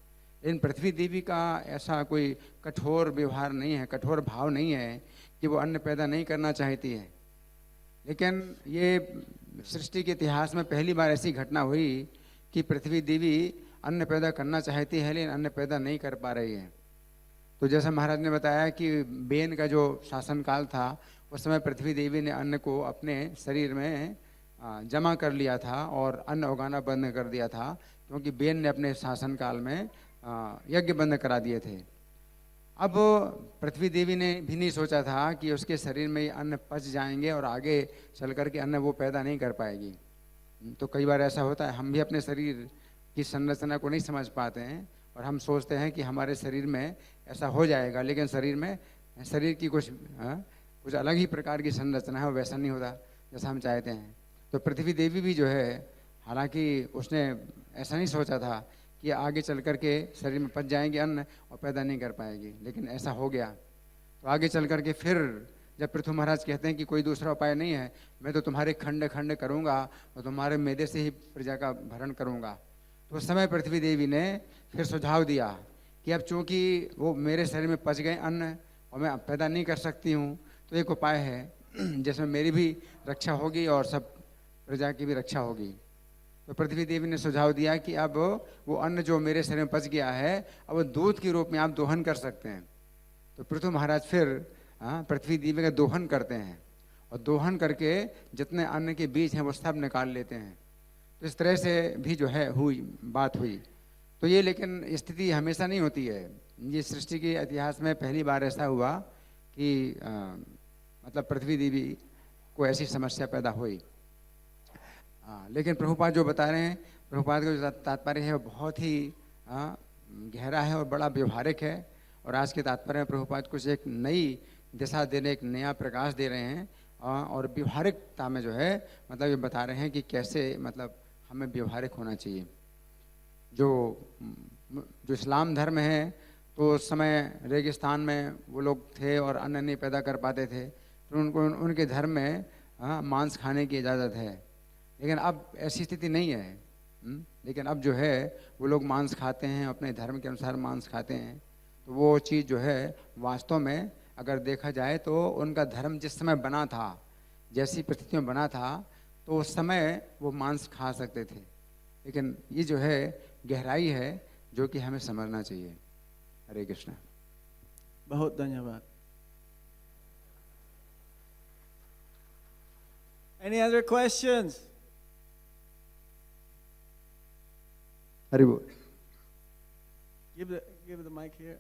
लेकिन पृथ्वी देवी का ऐसा कोई कठोर व्यवहार नहीं है, कठोर भाव नहीं है कि वो अन्न पैदा नहीं करना चाहती है। लेकिन ये सृष्टि के इतिहास में पहली बार ऐसी घटना हुई कि पृथ्वी देवी अन्न पैदा करना चाहती है लेकिन अन्न पैदा नहीं कर पा रही है। तो जैसा महाराज ने बताया कि बेन का जो शासनकाल था उस समय पृथ्वी देवी ने अन्न को अपने शरीर में जमा कर लिया था और अन्न उगाना बंद कर दिया था, क्योंकि बेन ने अपने शासनकाल में यज्ञ बंद करा दिए थे। अब पृथ्वी देवी ने भी नहीं सोचा था कि उसके शरीर में ये अन्न पच जाएंगे और आगे चल कर के अन्न वो पैदा नहीं कर पाएगी। तो कई बार ऐसा होता है, हम भी अपने शरीर की संरचना को नहीं समझ पाते हैं और हम सोचते हैं कि हमारे शरीर में ऐसा हो जाएगा, लेकिन शरीर की कुछ अलग ही प्रकार की संरचना है, वैसा नहीं होता जैसा हम चाहते हैं। तो पृथ्वी देवी भी जो है, हालांकि उसने ऐसा नहीं सोचा था कि आगे चल कर के शरीर में पच जाएंगे अन्न और पैदा नहीं कर पाएगी, लेकिन ऐसा हो गया। तो आगे चल कर के फिर जब पृथु महाराज कहते हैं कि कोई दूसरा उपाय नहीं है, मैं तो तुम्हारे खंड खंड करूँगा और तुम्हारे मैदे से ही प्रजा का भरण करूँगा। तो उस समय पृथ्वी देवी ने फिर सुझाव दिया कि अब चूँकि वो मेरे शरीर में पच गए अन्न और मैं पैदा नहीं कर सकती हूँ, तो एक उपाय है जिसमें मेरी भी रक्षा होगी और सब प्रजा की भी रक्षा होगी। तो पृथ्वी देवी ने सुझाव दिया कि अब वो अन्न जो मेरे शरीर में पच गया है, अब वो दूध के रूप में आप दोहन कर सकते हैं। तो पृथु महाराज फिर पृथ्वी देवी का दोहन करते हैं और दोहन करके जितने अन्न के बीज हैं वो सब निकाल लेते हैं। तो इस तरह से भी जो है बात हुई। तो ये लेकिन स्थिति हमेशा नहीं होती है। ये सृष्टि के इतिहास में पहली बार ऐसा हुआ कि मतलब पृथ्वी देवी को ऐसी समस्या पैदा हुई। लेकिन प्रभुपाद जो बता रहे हैं, प्रभुपाद का जो तात्पर्य है वो बहुत ही गहरा है और बड़ा व्यवहारिक है। और आज के तात्पर्य में प्रभुपाद कुछ एक नई दिशा देने, एक नया प्रकाश दे रहे हैं और व्यवहारिकता में जो है मतलब ये बता रहे हैं कि कैसे मतलब हमें व्यवहारिक होना चाहिए। जो इस्लाम धर्म है तो उस समय रेगिस्तान में वो लोग थे और अन्न नहीं पैदा कर पाते थे, तो उनको उनके धर्म में मांस खाने की इजाज़त है। लेकिन अब ऐसी स्थिति नहीं है। लेकिन अब जो है वो लोग मांस खाते हैं, अपने धर्म के अनुसार मांस खाते हैं। तो वो चीज़ जो है वास्तव में अगर देखा जाए तो उनका धर्म जिस समय बना था, जैसी परिस्थिति में बना था, तो उस समय वो मांस खा सकते थे। लेकिन ये जो है गहराई है जो कि हमें समझना चाहिए। हरे कृष्ण। बहुत धन्यवाद। Any other questions? हरि बोल। Give the mic here.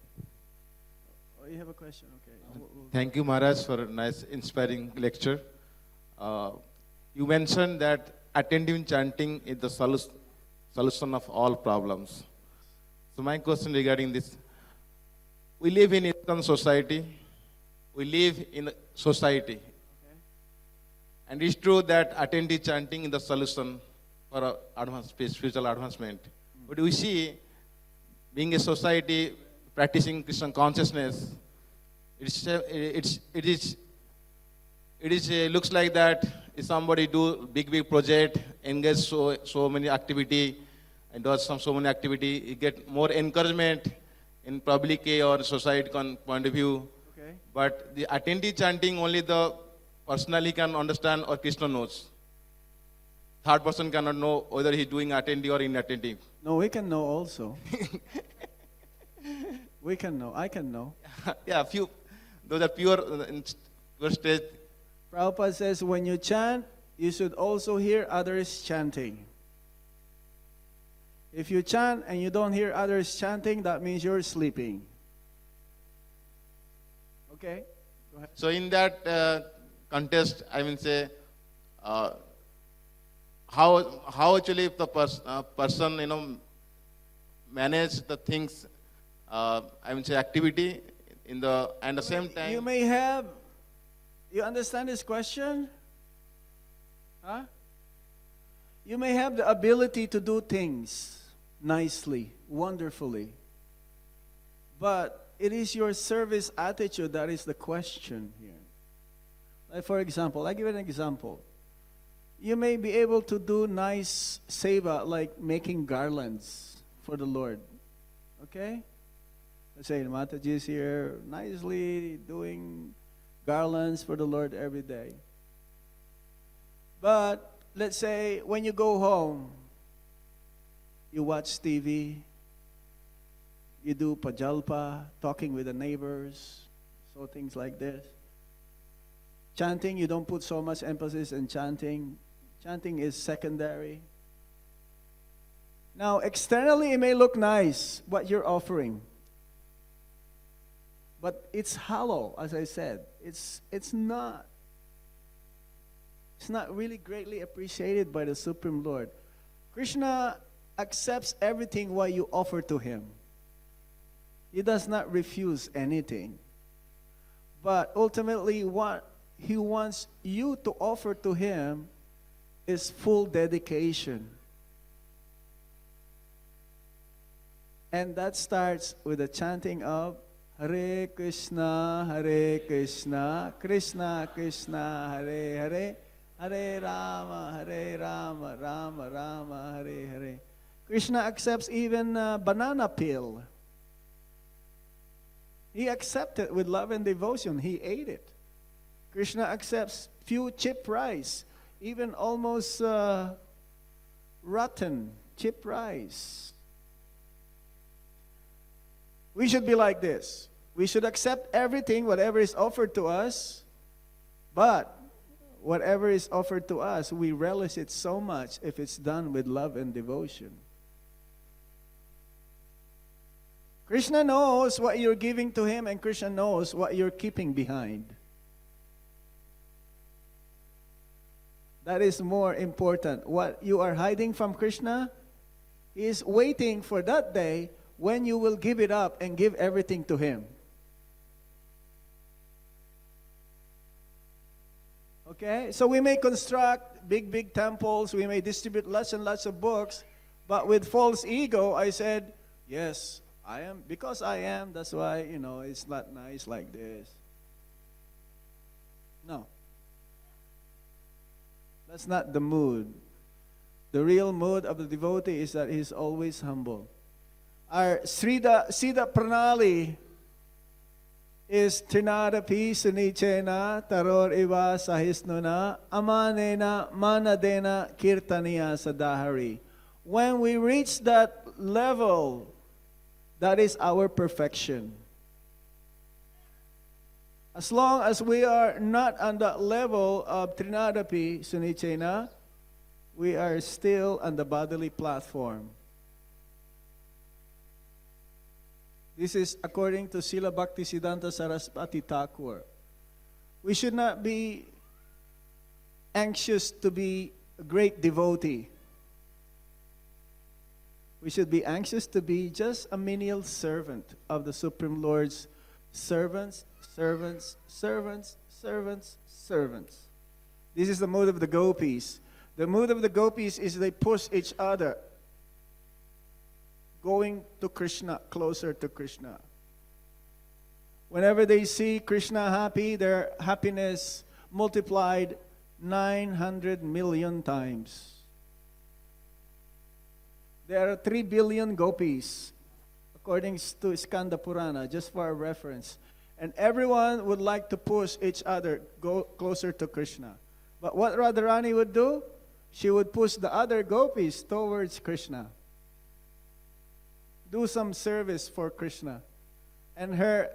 Oh, you have a question? Okay. Thank you, Maharaj, for a nice, inspiring lecture. You mentioned that attentive chanting is the solution of all problems. So my question regarding this: we live in ISKCON society. We live in a society, and it's true that attentive chanting is the solution for spiritual advancement. But we see, being a society practicing Krishna consciousness, it looks like that if somebody do big project, engage so many activity, and does so many activity, you get more encouragement in public or society point of view. Okay. But the attentive chanting, only the personally can understand or Krishna knows. Third person cannot know whether he's doing attentive or inattentive. No, we can know also. We can know. I can know. Yeah, few. Those are pure stage. Prabhupada says when you chant, you should also hear others chanting. If you chant and you don't hear others chanting, that means you're sleeping. Okay? Go ahead. So in that context, I will say, how actually if the person manage the things, I will say activity in the and the same time. You may have. You understand this question? Huh? You may have the ability to do things nicely, wonderfully. But it is your service attitude that is the question here. Like for example, I give an example. You may be able to do nice seva like making garlands for the Lord. Okay? Let's say Mataji is here nicely doing garlands for the Lord every day. But let's say when you go home, you watch TV, you do pajalpa, talking with the neighbors, so things like this. Chanting, you don't put so much emphasis in chanting. Chanting is secondary. Now, externally, it may look nice, what you're offering. But it's hollow, as I said. It's not really greatly appreciated by the Supreme Lord. Krishna accepts everything what you offer to him. He does not refuse anything. But ultimately, what he wants you to offer to him is full dedication. And that starts with the chanting of Hare Krishna, Krishna Krishna, Hare Hare, Hare Rama, Rama Rama, Hare Hare. Krishna accepts even a banana peel. He accepted it with love and devotion. He ate it. Krishna accepts few chip rice, even almost rotten chip rice. We should be like this. We should accept everything, whatever is offered to us, but whatever is offered to us, we relish it so much if it's done with love and devotion. Krishna knows what you're giving to him, and Krishna knows what you're keeping behind. That is more important. What you are hiding from Krishna, he is waiting for that day when you will give it up and give everything to him. Okay? So we may construct big temples, we may distribute lots and lots of books, but with false ego, I said, yes, I am, because I am, that's why, it's not nice like this. No. That's not the mood. The real mood of the devotee is that he's always humble. Our Sida Pranali is Trinadapi Sunichena Taror Iva Sahisnuna Amanena Manadena Kirtaniya Sadahari. When we reach that level, that is our perfection. As long as we are not on that level of Trinadapi Sunichena, we are still on the bodily platform. This is according to Srila Bhaktisiddhanta Saraswati Thakur. We should not be anxious to be a great devotee. We should be anxious to be just a menial servant of the Supreme Lord's servants, servants, servants, servants, servants. This is the mood of the gopis. The mood of the gopis is they push each other, going to Krishna, closer to Krishna. Whenever they see Krishna happy, their happiness multiplied 900 million times. There are 3 billion gopis, according to Skanda Purana, just for a reference. And everyone would like to push each other, go closer to Krishna. But what Radharani would do? She would push the other gopis towards Krishna. Do some service for Krishna. And her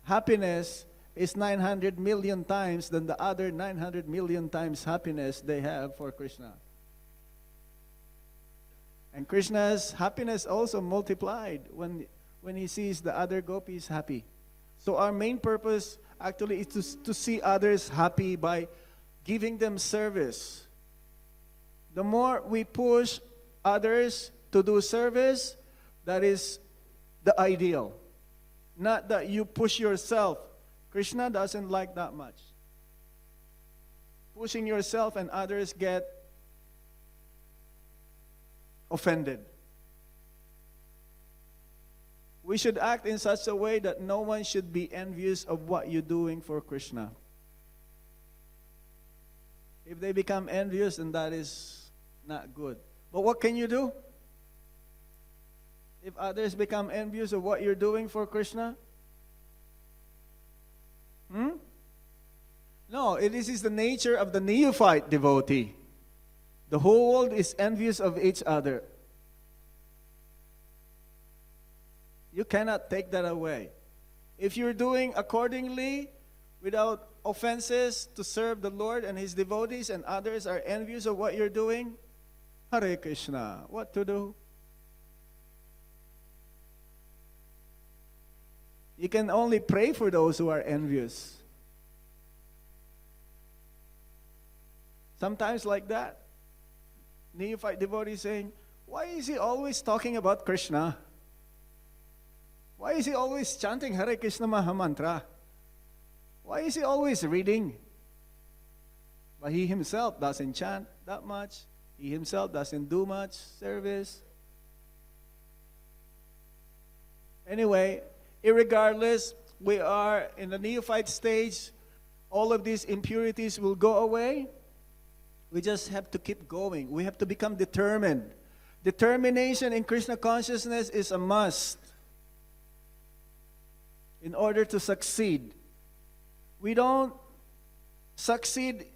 happiness is 900 million times than the other 900 million times happiness they have for Krishna. And Krishna's happiness also multiplied when he sees the other gopis happy. So our main purpose actually is to see others happy by giving them service. The more we push others to do service, that is the ideal. Not that you push yourself. Krishna doesn't like that much. Pushing yourself and others get offended. We should act in such a way that no one should be envious of what you're doing for Krishna. If they become envious, then that is not good. But what can you do? If others become envious of what you're doing for Krishna? No, this is the nature of the neophyte devotee. The whole world is envious of each other. You cannot take that away. If you're doing accordingly, without offenses, to serve the Lord and His devotees, and others are envious of what you're doing, Hare Krishna, what to do? You can only pray for those who are envious. Sometimes like that. Neophyte devotee saying, why is he always talking about Krishna? Why is he always chanting Hare Krishna Mahamantra? Why is he always reading? But he himself doesn't chant that much. He himself doesn't do much service. Anyway, irregardless, we are in the neophyte stage. All of these impurities will go away. We just have to keep going. We have to become determined. Determination in Krishna consciousness is a must in order to succeed. We don't succeed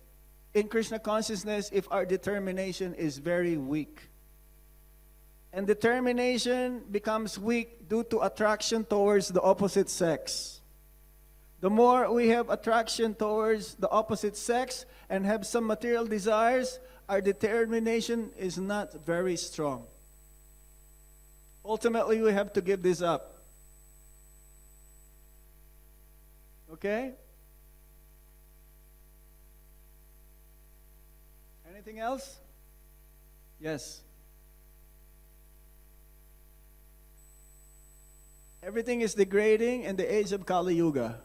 in Krishna consciousness if our determination is very weak. And determination becomes weak due to attraction towards the opposite sex. The more we have attraction towards the opposite sex and have some material desires, our determination is not very strong. Ultimately, we have to give this up. Okay? Anything else? Yes. Everything is degrading in the age of Kali Yuga.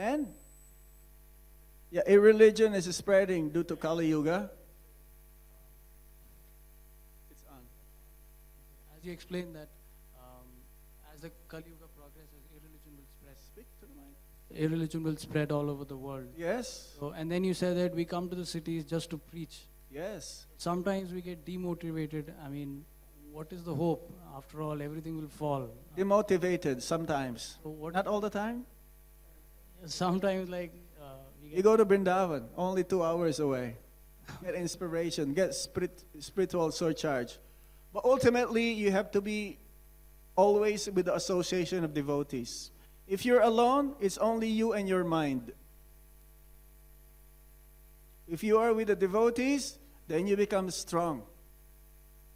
And yeah, irreligion is spreading due to Kali Yuga. It's on. As you explained that as the Kali Yuga progresses, irreligion will spread. Speak to the mic. Irreligion will spread all over the world. Yes. So, and then you said that we come to the cities just to preach. Yes. Sometimes we get demotivated. I mean, what is the hope? After all, everything will fall. Demotivated sometimes. So what? Not all the time. Sometimes, like we You get, go to Vrindavan, only 2 hours away. Get inspiration, get spiritual surcharge. But ultimately, you have to be always with the association of devotees. If you're alone, it's only you and your mind. If you are with the devotees, then you become strong.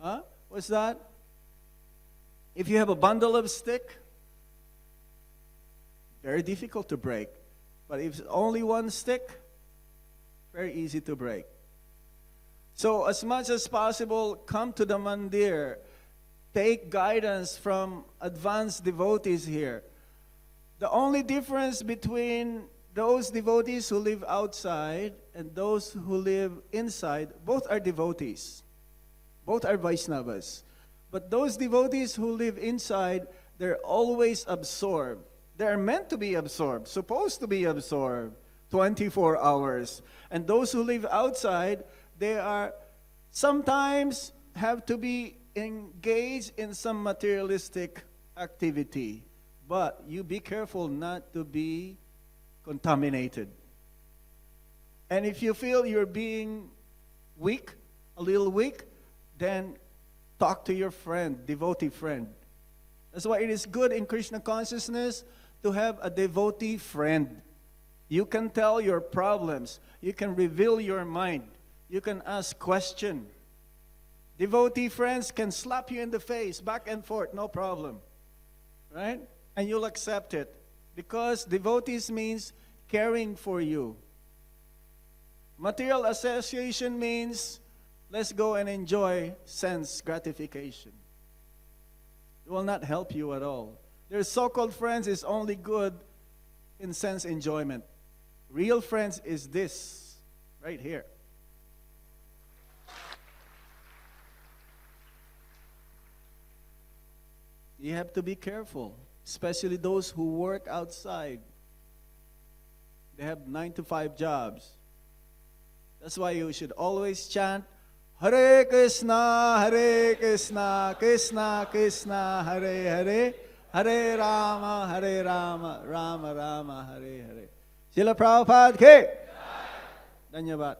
Huh? What's that? If you have a bundle of stick, very difficult to break. But if it's only one stick, very easy to break. So as much as possible, come to the mandir. Take guidance from advanced devotees here. The only difference between those devotees who live outside and those who live inside, both are devotees. Both are Vaishnavas. But those devotees who live inside, they're always absorbed. They're meant to be absorbed, supposed to be absorbed 24 hours. And those who live outside, they are sometimes have to be engaged in some materialistic activity. But you be careful not to be contaminated. And if you feel you're being weak, a little weak, then talk to your friend, devotee friend. That's why it is good in Krishna consciousness to have a devotee friend. You can tell your problems. You can reveal your mind. You can ask questions. Devotee friends can slap you in the face, back and forth, no problem. Right? And you'll accept it. Because devotees means caring for you. Material association means let's go and enjoy sense gratification. It will not help you at all. Their so-called friends is only good in sense enjoyment. Real friends is this, right here. You have to be careful, especially those who work outside. They have 9 to 5 jobs. That's why you should always chant, Hare Krishna, Krishna Krishna, Hare Hare, Hare Rama, Rama Rama, Hare Hare. Srila Prabhupada ki. Dhanyavad.